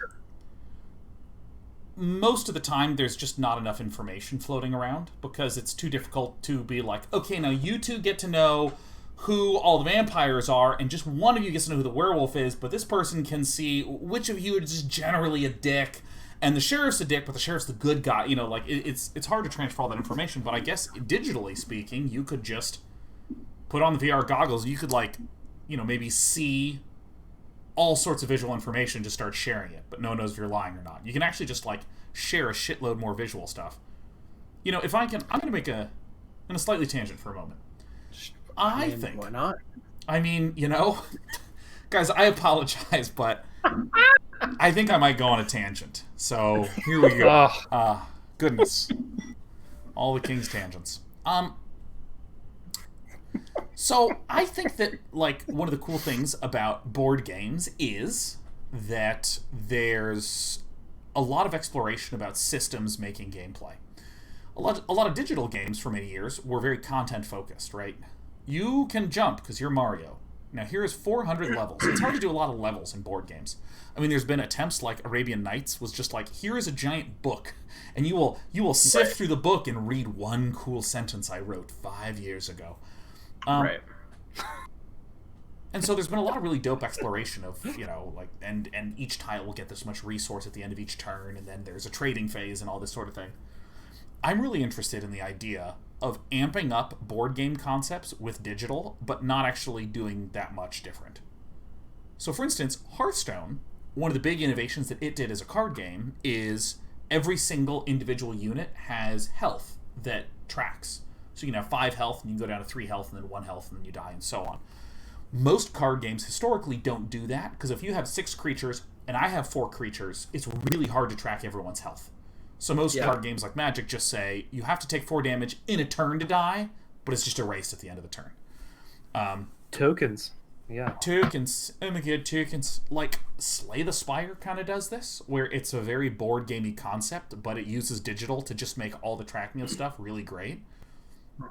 most of the time there's just not enough information floating around because it's too difficult to be like, okay, now you two get to know who all the vampires are, and just one of you gets to know who the werewolf is, but this person can see which of you is just generally a dick, and the sheriff's a dick, but the sheriff's the good guy. You know, like, it's hard to transfer all that information, but I guess, digitally speaking, you could just put on the VR goggles, you could, like, you know, maybe see all sorts of visual information, just start sharing it, but no one knows if you're lying or not. You can actually just, like, share a shitload more visual stuff. You know, if I can, I'm going to make a slightly tangent for a moment. I think... Why not? I mean, you know... Guys, I apologize, but I think I might go on a tangent. So, here we go. Goodness. All the king's tangents. So, I think that, like, one of the cool things about board games is that there's a lot of exploration about systems making gameplay. A lot of digital games for many years were very content-focused, right? You can jump because you're Mario. Now, here's 400 levels. It's hard to do a lot of levels in board games. I mean, there's been attempts like Arabian Nights was just like, here is a giant book, and you will sift through the book and read one cool sentence I wrote 5 years ago. Right. And so there's been a lot of really dope exploration of, you know, like, and each tile will get this much resource at the end of each turn, and then there's a trading phase and all this sort of thing. I'm really interested in the idea of amping up board game concepts with digital, but not actually doing that much different. So, for instance, Hearthstone, one of the big innovations that it did as a card game is every single individual unit has health that tracks. So you can have 5 health, and you can go down to 3 health, and then 1 health, and then you die, and so on. Most card games historically don't do that, because if you have 6 creatures, and I have 4 creatures, it's really hard to track everyone's health. So most card games like Magic just say, you have to take 4 damage in a turn to die, but it's just erased at the end of the turn. Tokens. Yeah. Tokens. Oh my god, tokens. Like, Slay the Spire kind of does this, where it's a very board gamey concept, but it uses digital to just make all the tracking of stuff really great.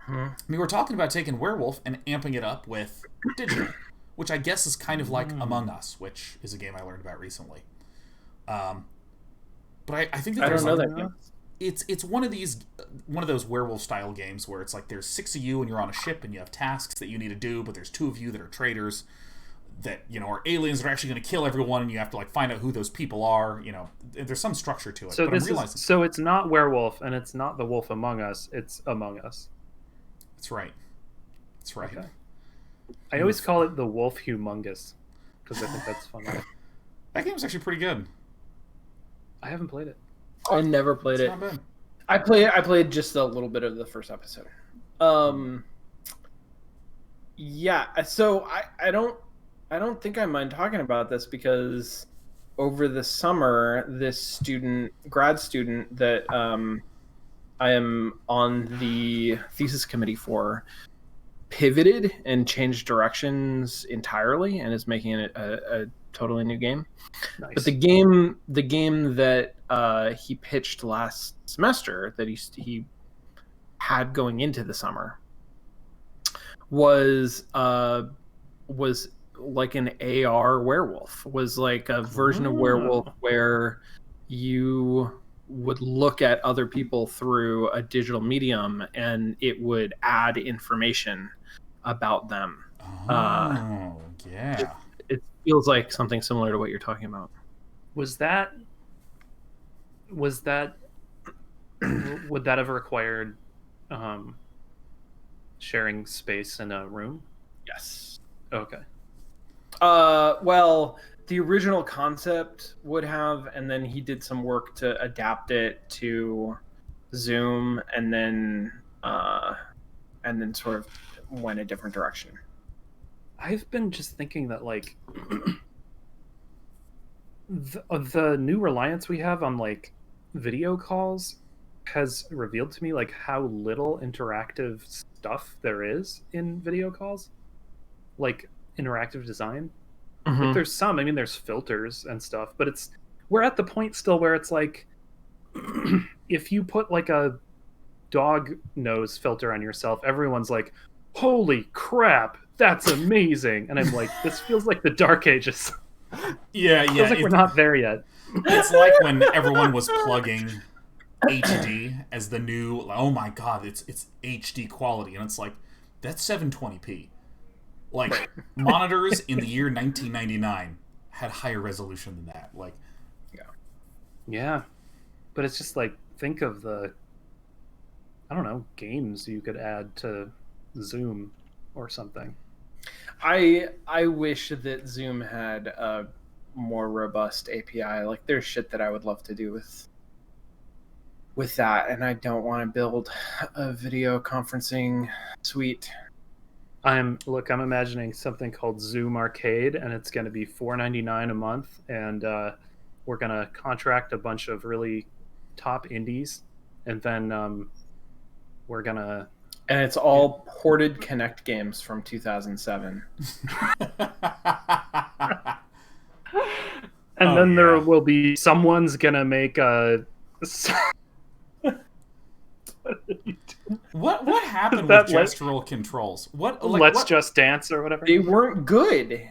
I mean, we're talking about taking Werewolf and amping it up with digital, which I guess is kind of like Among Us, which is a game I learned about recently. But I think that I don't know that game. It's one of those werewolf style games where it's like there's 6 of you and you're on a ship and you have tasks that you need to do, but there's 2 of you that are traitors that, you know, are aliens that are actually going to kill everyone, and you have to, like, find out who those people are. You know, there's some structure to it. So but so it's not Werewolf, and it's not the Wolf Among Us. It's Among Us. That's right. That's right. Okay. I always call it the Wolf Humongous because I think that's fun. That game's actually pretty good. I haven't played it. I never played it. Not bad. I played just a little bit of the first episode. Yeah, so I don't think I mind talking about this because over the summer, this grad student that I am on the thesis committee for pivoted and changed directions entirely and is making it a totally new game. Nice. But the game that he pitched last semester that he had going into the summer was like an AR werewolf, was like a version of werewolf where you would look at other people through a digital medium and it would add information about them. Yeah. It feels like something similar to what you're talking about. Would that have required sharing space in a room? Yes. Okay. Well, the original concept would have, and then he did some work to adapt it to Zoom, and then sort of went a different direction. I've been just thinking that, like, the new reliance we have on like video calls has revealed to me like how little interactive stuff there is in video calls, like interactive design. Like there's some, I mean, there's filters and stuff, but we're at the point still where it's like if you put like a dog nose filter on yourself, everyone's like, holy crap, that's amazing. And I'm like, this feels like the Dark Ages. Yeah. Feels like we're not there yet. It's like when everyone was plugging HD as the new, oh my god, it's HD quality, and it's like, that's 720p. Like, monitors in the year 1999 had higher resolution than that. Like, yeah, but it's just like, think of the, I don't know, games you could add to Zoom or something. I wish that Zoom had a more robust API. Like, there's shit that I would love to do with that, and I don't want to build a video conferencing suite. I'm imagining something called Zoom Arcade, and it's going to be $4.99 a month, and we're going to contract a bunch of really top indies, and then we're going to... And it's all ported Kinect games from 2007. And then there will be... Someone's going to make a... What happened with gestural controls? Let's Just Dance or whatever. They weren't good.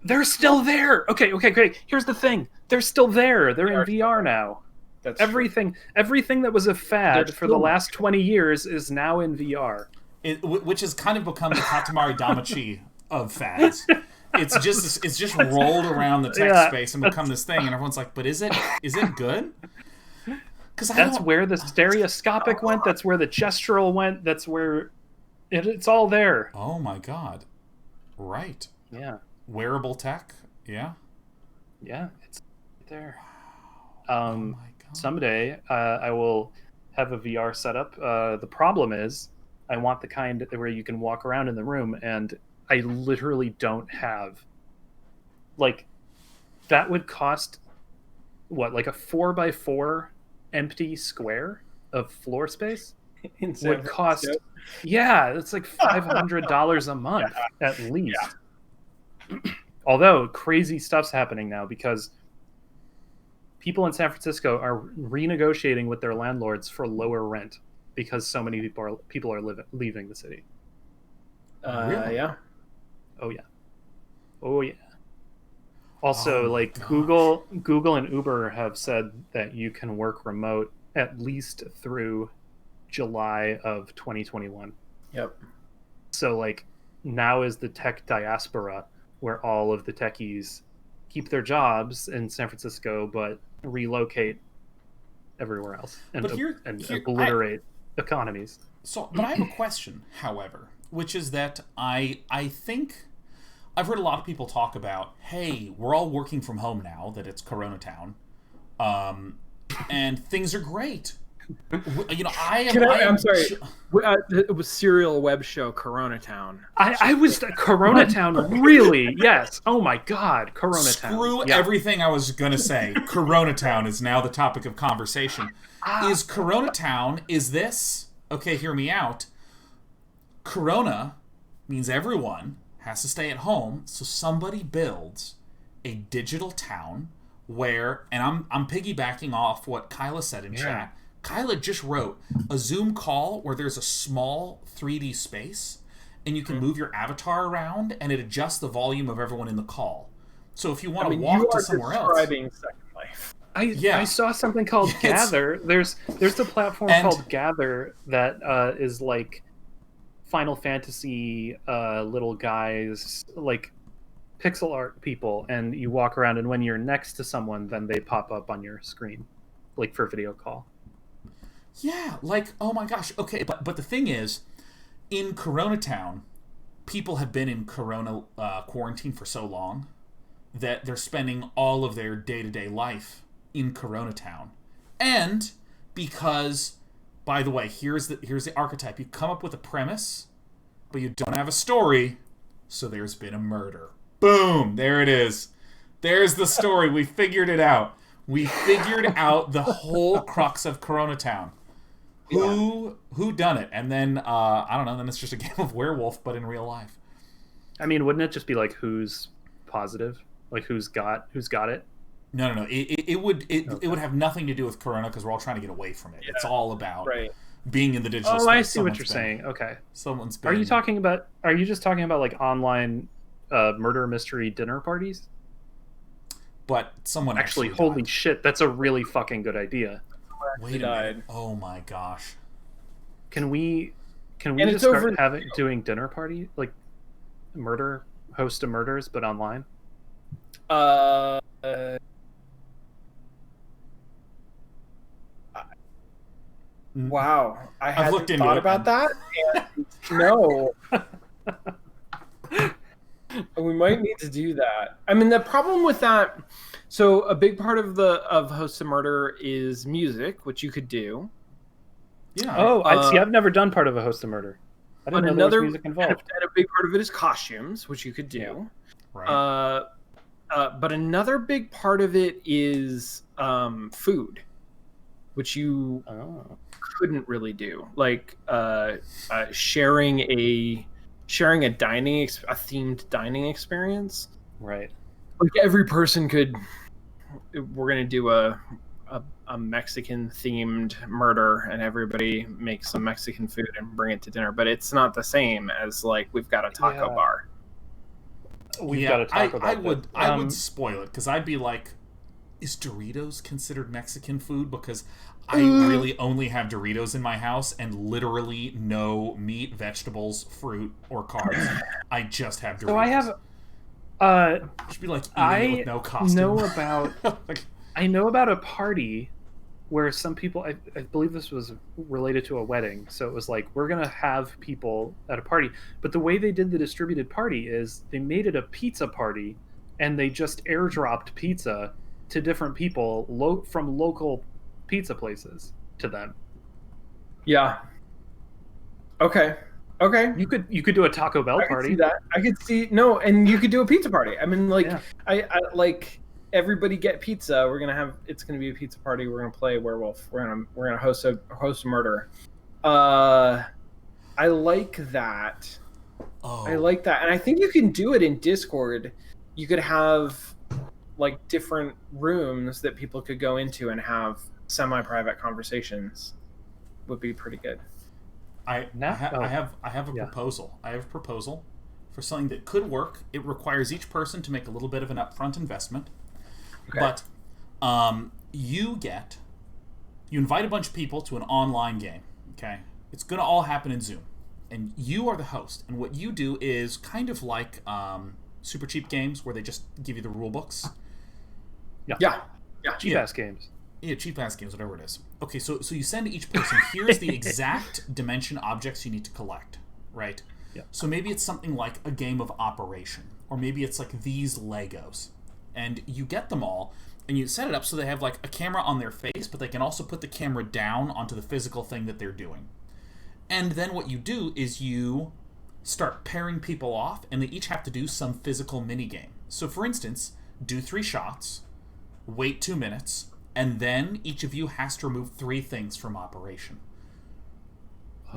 They're still there. Okay, great. Here's the thing. They're still there. They're in VR now. That's everything that was a fad for the last 20 years is now in VR. Which has kind of become the Katamari Damacy of fads. It's just rolled around the text space and become this thing, and everyone's like, but is it good? That's where the stereoscopic went. That's where the gestural went. That's where it's all there. Oh my god! Right. Yeah. Wearable tech. Yeah. Yeah, it's there. Oh my god. Someday I will have a VR setup. The problem is, I want the kind where you can walk around in the room, and I literally don't have. Like, that would cost what, like a 4x4 empty square of floor space would cost. Yeah, it's like $500 a month at least. Yeah. Although crazy stuff's happening now because people in San Francisco are renegotiating with their landlords for lower rent because so many people are leaving the city. Really? Yeah. Oh yeah. Also, Google and Uber have said that you can work remote at least through July of 2021. Yep. So, like, now is the tech diaspora where all of the techies keep their jobs in San Francisco but relocate everywhere else and obliterate economies. So, but I have a question, however, which is that I think... I've heard a lot of people talk about, hey, we're all working from home now that it's Corona Town, and things are great. You know, I'm sorry. It was serial web show Corona Town. I was Corona Town, really? Yes. Oh my God, Corona Town. Screw everything I was gonna say. Corona Town is now the topic of conversation. Is Corona Town? Is this okay? Hear me out. Corona means everyone has to stay at home, so somebody builds a digital town where, and I'm piggybacking off what Kyla said in chat. Kyla just wrote a Zoom call where there's a small 3D space, and you can move your avatar around, and it adjusts the volume of everyone in the call. So if you want to walk to somewhere else, Second Life. I saw something called Gather. There's a platform called Gather that is like Final Fantasy little guys, like pixel art people, and you walk around, and when you're next to someone, then they pop up on your screen, like for video call. Yeah, like, oh my gosh. Okay, but the thing is, in Corona Town, people have been in Corona quarantine for so long that they're spending all of their day-to-day life in Corona Town. And because... By the way, here's the archetype. You come up with a premise, but you don't have a story, so there's been a murder. Boom! There it is. There's the story. We figured it out. We figured out the whole crux of Corona Town. Who done it? And then I don't know. Then it's just a game of werewolf, but in real life. I mean, wouldn't it just be like who's positive, like who's got it? No. It would have nothing to do with Corona because we're all trying to get away from it. Yeah. It's all about being in the digital space. I see what you're saying. Okay. Someone's been... Are you just talking about like online murder mystery dinner parties? But someone actually holy died. Shit, that's a really fucking good idea. Wait a minute. Oh my gosh. Can we just start doing dinner party, like host of murders, but online? Wow, I hadn't thought about that. No. We might need to do that. I mean, the problem with that, so a big part of Host of Murder is music, which you could do. Yeah. Oh, I've never done part of a Host of Murder. I didn't know there was music involved. And a big part of it is costumes, which you could do. Yeah. Right. But another big part of it is food, which you couldn't really do. Like sharing a themed dining experience. Right. Like every person could. We're gonna do a Mexican themed murder, and everybody makes some Mexican food and bring it to dinner. But it's not the same as like we've got a taco bar. We've got a taco bar. I would spoil it because I'd be like, is Doritos considered Mexican food? Because I really only have Doritos in my house and literally no meat, vegetables, fruit, or carbs. I just have Doritos. So I have. Should be like eating it with no costume. I know about a party where some people, I believe this was related to a wedding. So it was like, we're going to have people at a party. But the way they did the distributed party is they made it a pizza party and they just airdropped pizza to different people from local pizza places to them. Yeah. Okay. You could do a Taco Bell party. See that. I could see and you could do a pizza party. I mean, like, yeah. I like everybody get pizza. It's gonna be a pizza party. We're gonna play werewolf. We're gonna host a murder. I like that. I like that, and I think you can do it in Discord. You could have like different rooms that people could go into and have semi-private conversations. Would be pretty good. I have a proposal. I have a proposal for something that could work. It requires each person to make a little bit of an upfront investment. Okay. But you invite a bunch of people to an online game. Okay, it's going to all happen in Zoom, and you are the host. And what you do is kind of like super cheap games where they just give you the rule books. Yeah. Cheap ass games. Yeah, cheap ass games, whatever it is. Okay, so you send to each person, here's the exact dimension objects you need to collect, right? Yeah. So maybe it's something like a game of Operation, or maybe it's like these Legos. And you get them all, and you set it up so they have like a camera on their face, but they can also put the camera down onto the physical thing that they're doing. And then what you do is you start pairing people off, and they each have to do some physical minigame. So for instance, do 3 shots, wait 2 minutes, and then each of you has to remove 3 things from Operation.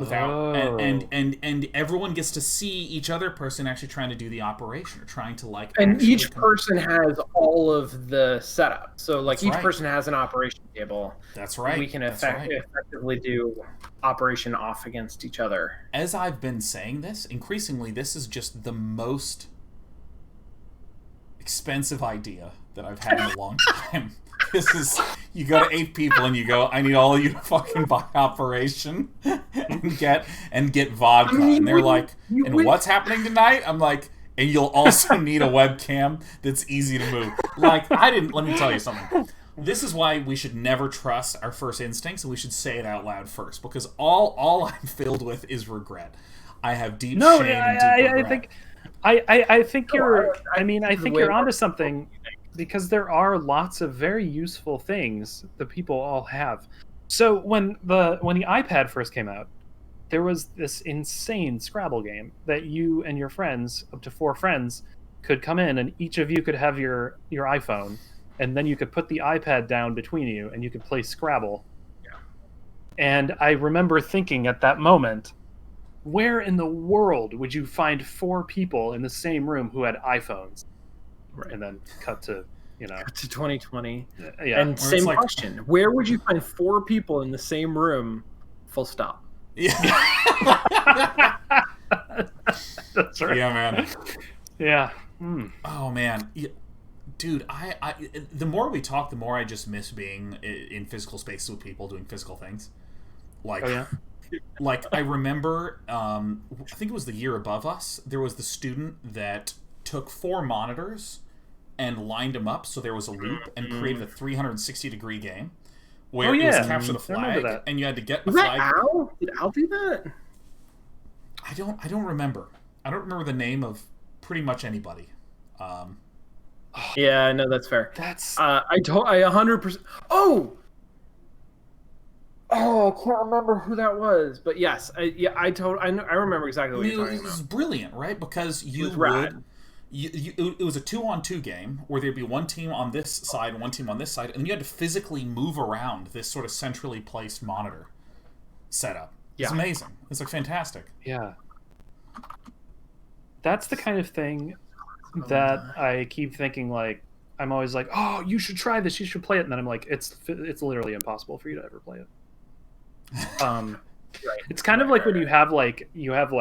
And everyone gets to see each other person actually trying to do the operation or trying to like. And each person has all of the setup. So like each person has an operation table. That's right. We can effectively do operation off against each other. As I've been saying this, increasingly this is just the most expensive idea that I've had in a long time. This is, you go to 8 people and you go, I need all of you to fucking buy Operation and get vodka. And they're like, what's happening tonight? I'm like, and you'll also need a webcam that's easy to move. Like, let me tell you something. This is why we should never trust our first instincts, and we should say it out loud first, because all I'm filled with is regret. I have deep shame and deep regret. I think you're onto something. Because there are lots of very useful things that people all have. So when the iPad first came out, there was this insane Scrabble game that you and your friends, up to 4 friends, could come in, and each of you could have your iPhone, and then you could put the iPad down between you, and you could play Scrabble. Yeah. And I remember thinking at that moment, where in the world would you find 4 people in the same room who had iPhones? Right. And then cut to, Cut to 2020. Yeah. And same question. Where would you find 4 people in the same room, full stop? Yeah. That's right. Yeah, man. Yeah. Oh, man. Yeah. Dude, I the more we talk, the more I just miss being in physical spaces with people doing physical things. Like, oh, yeah? Like, I remember, I think it was the year above us, there was the student that took 4 monitors and lined them up so there was a loop and created a 360-degree game where it was capture the flag, and you had to get the flag. Al? Did Al do that? I don't remember. I don't remember the name of pretty much anybody. Yeah, no, that's fair. That's I 100%. Oh, I can't remember who that was, but yes, I remember exactly what you're talking about. It was brilliant, right? Because it was a 2-on-2 game where there'd be one team on this side and one team on this side, and you had to physically move around this sort of centrally placed monitor setup. It's amazing. It's like fantastic. Yeah. That's the kind of thing that I keep thinking, like, I'm always like, oh, you should try this, you should play it, and then I'm like, it's literally impossible for you to ever play it. It's kind of like when you have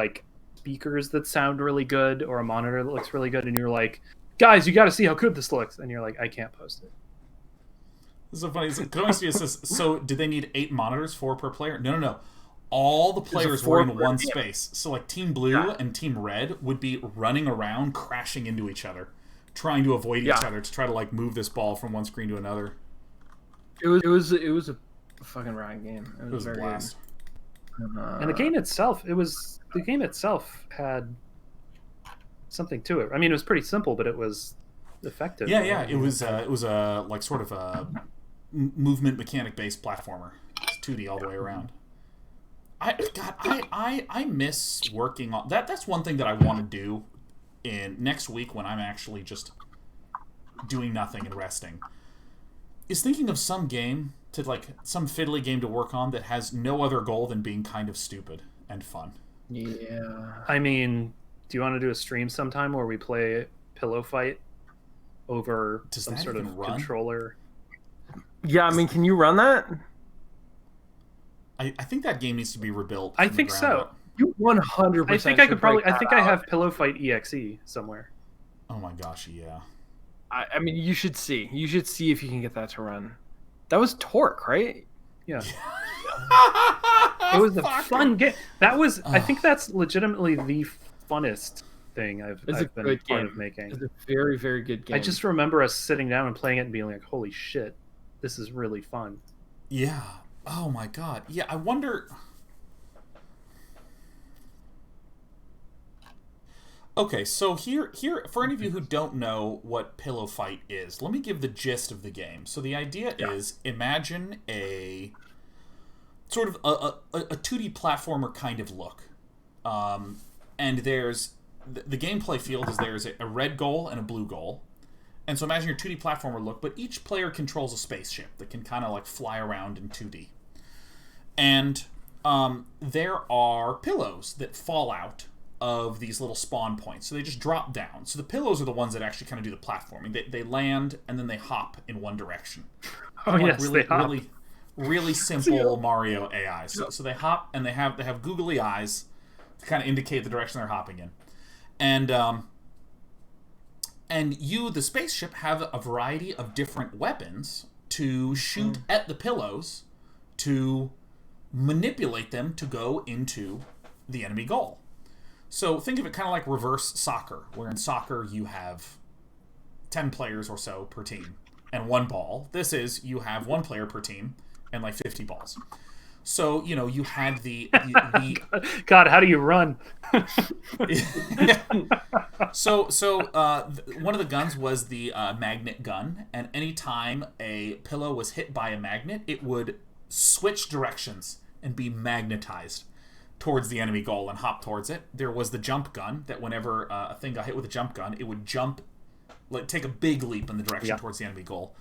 speakers that sound really good or a monitor that looks really good, and you're like, guys, you got to see how good this looks, and you're like, I can't post it. This is so funny. So did they need 8 monitors, 4 per player? No. All the players were in one space. So like Team Blue and Team Red would be running around, crashing into each other, trying to avoid each other to try to like move this ball from one screen to another. It was a fucking riot game. It was a blast. And the game itself had something to it. I mean, it was pretty simple, but it was effective. Yeah. It was like sort of a movement mechanic based platformer. It's 2D all the way around. I miss working on that. That's one thing that I want to do in next week when I'm actually just doing nothing and resting. Is thinking of some game to like some fiddly game to work on that has no other goal than being kind of stupid and fun. Yeah. I mean, do you want to do a stream sometime where we play Pillow Fight over some sort of controller? Yeah, I mean, can you run that? I think that game needs to be rebuilt. I think so. You 100%. I think I could probably. I think I have Pillow Fight EXE somewhere. Oh my gosh, yeah. I mean, you should see. You should see if you can get that to run. That was Torque, right? Yeah. It was a fun game. That was. I think that's legitimately the funnest thing I've been part of making. It's a very, very good game. I just remember us sitting down and playing it and being like, "Holy shit, this is really fun." Yeah. Oh my god. Yeah, I wonder... Okay, so here, for any of you who don't know what Pillow Fight is, let me give the gist of the game. So the idea is, imagine a sort of a 2D platformer kind of look. And there's... The gameplay field is there's a red goal and a blue goal. And so imagine your 2D platformer look, but each player controls a spaceship that can kind of like fly around in 2D. And there are pillows that fall out of these little spawn points. So they just drop down. So the pillows are the ones that actually kind of do the platforming. They land and then they hop in one direction. Oh, yes, really, they hop. Really simple Mario AI. So they hop and they have googly eyes to kind of indicate the direction they're hopping in. And you, the spaceship, have a variety of different weapons to shoot at the pillows to manipulate them to go into the enemy goal. So think of it kind of like reverse soccer, where in soccer you have 10 players or so per team and 1 ball. This is you have 1 player per team and like 50 balls. So, you know, you had the God, how do you run? So one of the guns was the magnet gun, and anytime a pillow was hit by a magnet, it would switch directions and be magnetized towards the enemy goal and hop towards it. There was the jump gun, that whenever a thing got hit with a jump gun, it would jump, like take a big leap in the direction towards the enemy goal.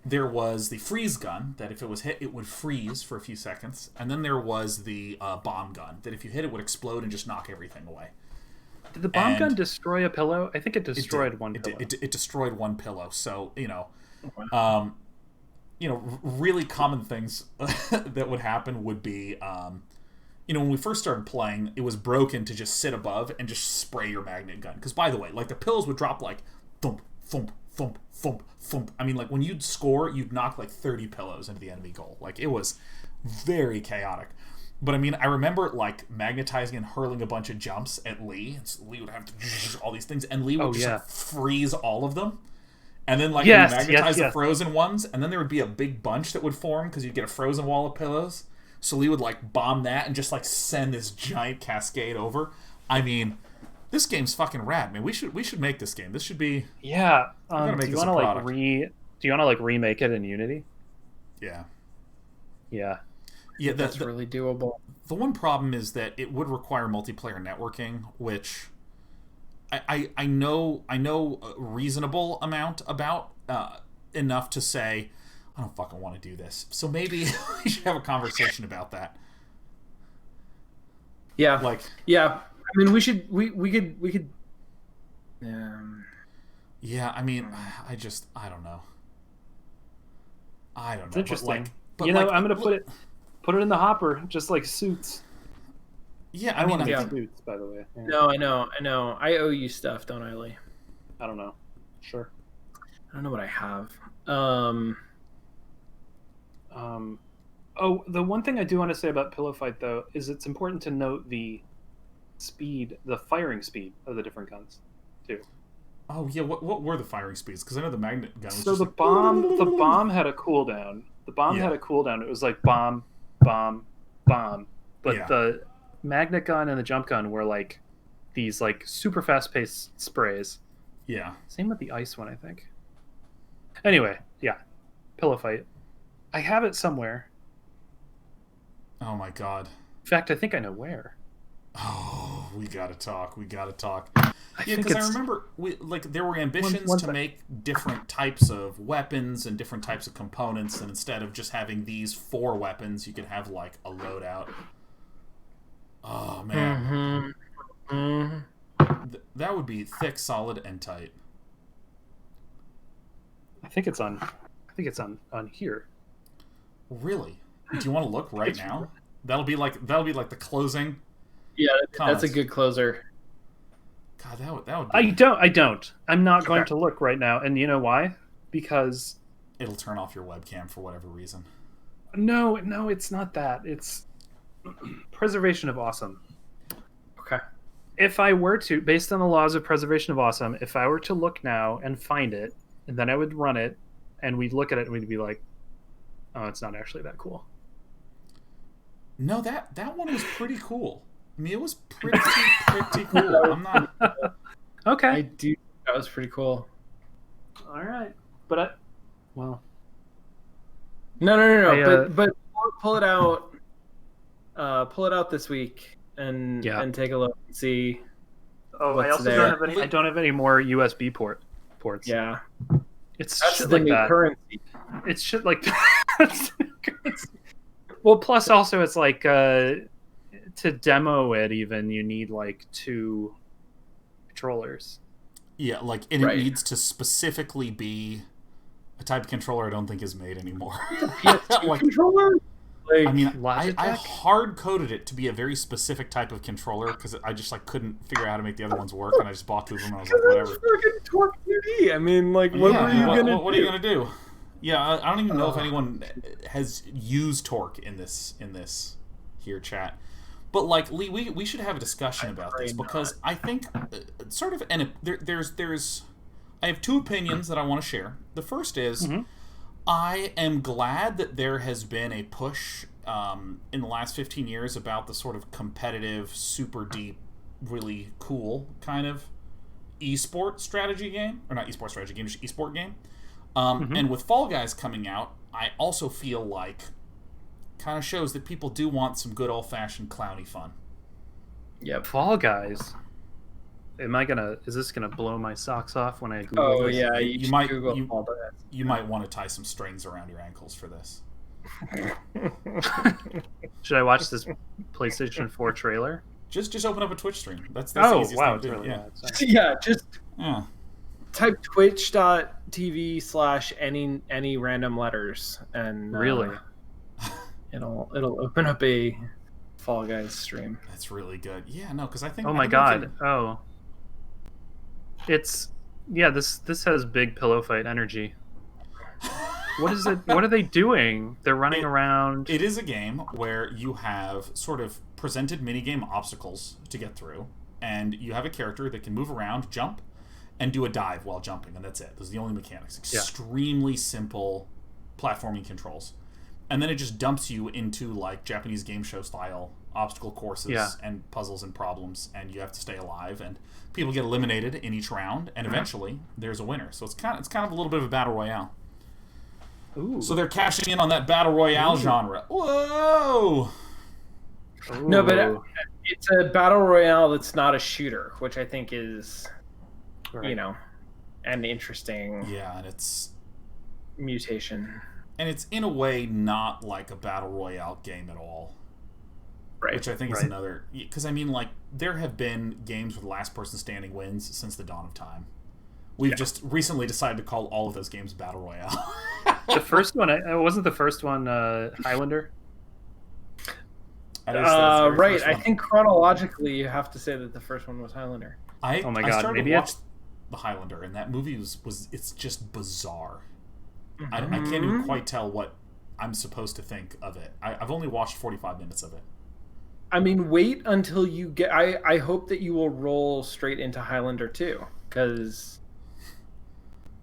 There was the freeze gun, that if it was hit, it would freeze for a few seconds. And then there was the bomb gun, that if you hit it, would explode and just knock everything away. Did the bomb gun destroy a pillow? I think it destroyed one pillow. It destroyed one pillow. So, really common things that would happen would be, when we first started playing, it was broken to just sit above and just spray your magnet gun. Because, by the way, like, the pillows would drop like thump, thump, thump, thump, thump. I mean, like, when you'd score, you'd knock like 30 pillows into the enemy goal. Like, it was very chaotic. But I mean, I remember like magnetizing and hurling a bunch of jumps at Lee. And so Lee would have to all these things, and Lee would like, freeze all of them. And then like magnetize the frozen ones, and then there would be a big bunch that would form because you'd get a frozen wall of pillows. So Lee would like bomb that and just like send this giant cascade over. I mean, this game's fucking rad, man. We should make this game. This should be do you want to like remake it in Unity? Yeah. That's really doable. The one problem is that it would require multiplayer networking, which I know a reasonable amount about, enough to say I don't fucking want to do this. So maybe we should have a conversation about that. Yeah. I mean, we could. Yeah, I mean, I don't know. It's interesting. But I'm gonna put it in the hopper, just like Suits. Yeah, I want to make Suits, by the way. Yeah. No, I know. I owe you stuff, don't I, Lee? I don't know. Sure. I don't know what I have. The one thing I do want to say about Pillow Fight, though, is it's important to note the firing speed of the different guns, too. Oh yeah, what were the firing speeds? Because I know the magnet gun was so the bomb had a cooldown. Had a cooldown. It was like bomb, bomb, bomb. But the magnet gun and the jump gun were like these like super fast paced sprays. Yeah. Same with the ice one, I think. Anyway, Pillow Fight. I have it somewhere. Oh my god. In fact, I think I know where. Oh, we gotta talk. Because I remember there were ambitions to make different types of weapons and different types of components, and instead of just having these 4 weapons, you could have like a loadout. Oh man. That would be thick, solid, and tight. I think it's on here. Really? Do you want to look right now? That'll be like the closing. Yeah, that's a good closer. God, that would. I don't. I'm not going to look right now, and you know why? Because it'll turn off your webcam for whatever reason. No, it's not that. It's preservation of awesome. Okay. If I were to, based on the laws of preservation of awesome, if I were to look now and find it, and then I would run it, and we'd look at it, and we'd be like, "Oh, it's not actually that cool." No, that one was pretty cool. I mean, it was pretty cool. I'm not. Okay. I do. That was pretty cool. All right, but No. But pull it out. Pull it out this week and take a look and see. Oh, I also don't have any more USB ports. Yeah. It's That's shit the like new that. currency. It's shit like that. Well, plus also it's like to demo it even you need like 2 controllers. Yeah, like and it needs to specifically be a type of controller I don't think is made anymore. Like, controller? Like, I mean, I hard coded it to be a very specific type of controller because I just like couldn't figure out how to make the other ones work, and I just bought 2 of them and I was like, whatever. Freaking Torque UD. I mean, like, what are you gonna do? What are you gonna do? Yeah, I don't even know if anyone has used Torque in this here chat. But like Lee, we should have a discussion about this because I think sort of there's I have 2 opinions that I want to share. The first is I am glad that there has been a push in the last 15 years about the sort of competitive, super deep, really cool kind of esport strategy game, or not esport strategy game, just esport game. And with Fall Guys coming out, I also feel like kind of shows that people do want some good old-fashioned clowny fun. Yep. Fall Guys. Is this gonna blow my socks off when I Google Oh this? yeah, you might Google Fall Guys. you might want to tie some strings around your ankles for this. Should I watch this PlayStation 4 trailer? Just open up a Twitch stream. That's the easiest wow, thing to do. really Yeah. Yeah, just Yeah. type twitch.tv/any random letters and Really? It'll open up a Fall Guys stream. That's really good. Yeah, no, because I think. Oh my god! Oh, this has big pillow fight energy. What is it? What are they doing? They're running around. It is a game where you have sort of presented minigame obstacles to get through, and you have a character that can move around, jump, and do a dive while jumping, and that's it. Those are the only mechanics. Extremely simple platforming controls. And then it just dumps you into like Japanese game show style obstacle courses and puzzles and problems, and you have to stay alive, and people get eliminated in each round, and eventually there's a winner. So it's kind of a little bit of a battle royale. Ooh. So they're cashing in on that battle royale genre. Whoa! Ooh. No, but it's a battle royale that's not a shooter, which I think is, an interesting and it's mutation. And it's in a way not like a battle royale game at all. Right. Which I think is another... Because, I mean, like, there have been games with last person standing wins since the dawn of time. We've just recently decided to call all of those games battle royale. The first one, wasn't the first one Highlander? Right. I think chronologically you have to say that the first one was Highlander. Oh my God. I started maybe to watch the Highlander, and that movie was it's just bizarre. I can't even quite tell what I'm supposed to think of it. I've only watched 45 minutes of it. I mean, wait until you get... I hope that you will roll straight into Highlander 2, because...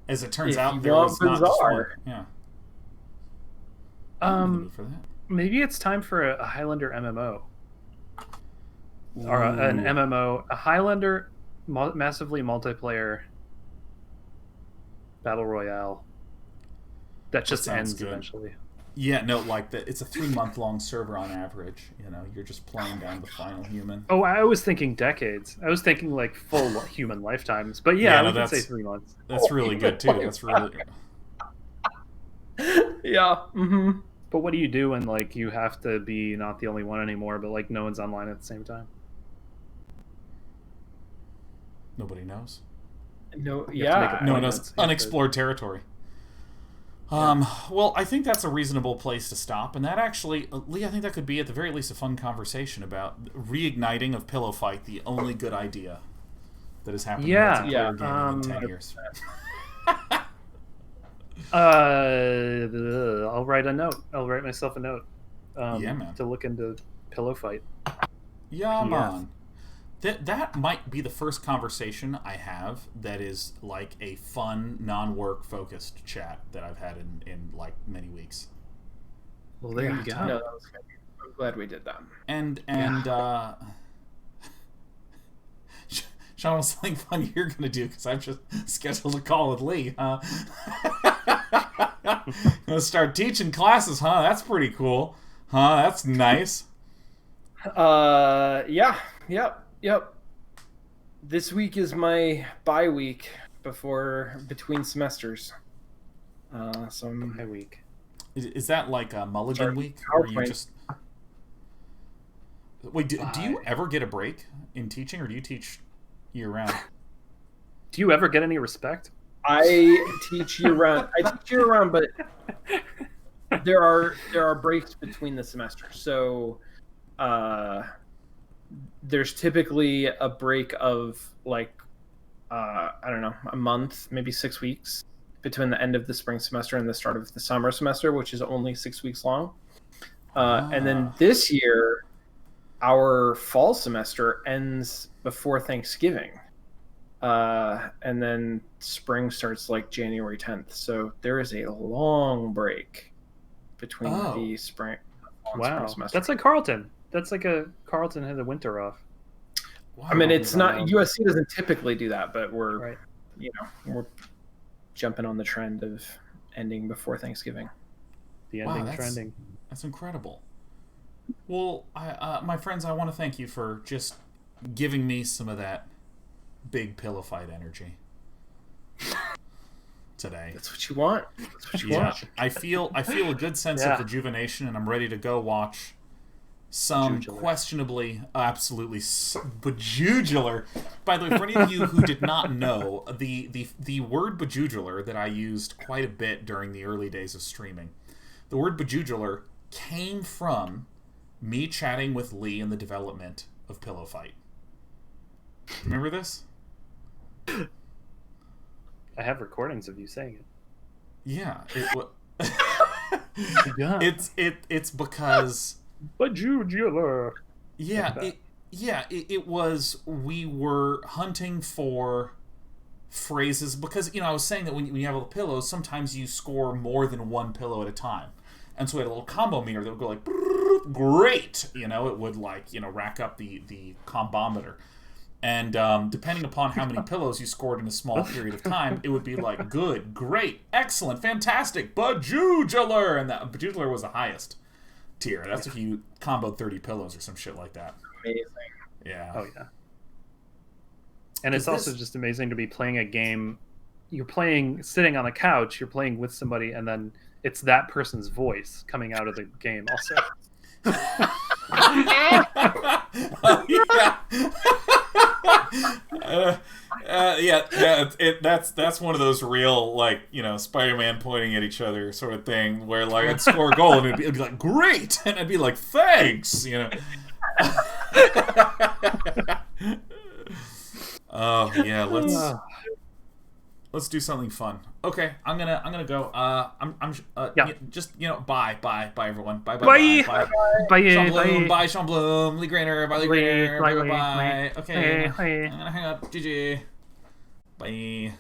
As it turns out, there was not just one. Yeah. For that. Maybe it's time for a Highlander MMO. Or an MMO. A Highlander massively multiplayer battle royale. That just ends eventually. Yeah, no, like it's a 3-month-long server on average. You're just playing down the final human. Oh, I was thinking decades. I was thinking like full human lifetimes. But yeah, we could say 3 months. That's really good too. That's really good. Yeah. Mm-hmm. But what do you do when like you have to be not the only one anymore, but like no one's online at the same time? No, no one knows. Unexplored territory. Well, I think that's a reasonable place to stop, and that actually, Lee, I think that could be at the very least a fun conversation about reigniting of Pillow Fight, the only good idea that has happened in multiplayer gaming in 10 years. I'll write a note. I'll write myself a note. Man. To look into Pillow Fight. Yeah, man. That might be the first conversation I have that is like a fun, non-work focused chat that I've had in like many weeks. Well, there you go. No, that was good. I'm glad we did that. And Sean, what's something fun you're gonna do? Because I've just scheduled a call with Lee. Gonna start teaching classes, huh? That's pretty cool, huh? That's nice. Yep. This week is my bye week between semesters. So my week. Is that like a mulligan week, or you just wait? Do you ever get a break in teaching, or do you teach year round? Do you ever get any respect? I teach year round. But there are breaks between the semesters. So there's typically a break of like I don't know, a month, maybe 6 weeks between the end of the spring semester and the start of the summer semester, which is only 6 weeks long. And then this year, our fall semester ends before Thanksgiving. And then spring starts like January 10th. So there is a long break between the spring semester. That's like Carleton. That's like Carleton had the winter off. Wow. I mean, it's not USC doesn't typically do that, but we're jumping on the trend of ending before Thanksgiving. The ending trending. That's incredible. Well, my friends, I want to thank you for just giving me some of that big pillow fight energy today. That's what you want. That's what you want. I feel a good sense of rejuvenation, and I'm ready to go watch some questionably, absolutely bejugular. By the way, for any of you who did not know, the word bejugular that I used quite a bit during the early days of streaming, the word bejugular came from me chatting with Lee in the development of Pillow Fight. Remember this? I have recordings of you saying it. Yeah, it's because bejugular. Yeah, it was, we were hunting for phrases because, I was saying that when you have a pillow, sometimes you score more than one pillow at a time. And so we had a little combo meter that would go like, great! It would rack up the combometer. And depending upon how many pillows you scored in a small period of time, it would be like, good, great, excellent, fantastic, bejugular! And that bejugular was the highest tier. That's if you comboed 30 pillows or some shit like that. Amazing. Yeah. Oh, yeah. And it's also just amazing to be playing a game. You're playing, sitting on the couch, you're playing with somebody, and then it's that person's voice coming out of the game also. That's one of those real, Spider-Man pointing at each other sort of thing, where I'd score a goal and it'd be like, great, and I'd be like, thanks, Oh yeah, let's do something fun. Okay, I'm gonna go. Bye everyone. Bye. Bye Sean Bloom, Lee Grainer, bye Lee Grainer, bye. Okay, I'm gonna hang up. GG. Bye.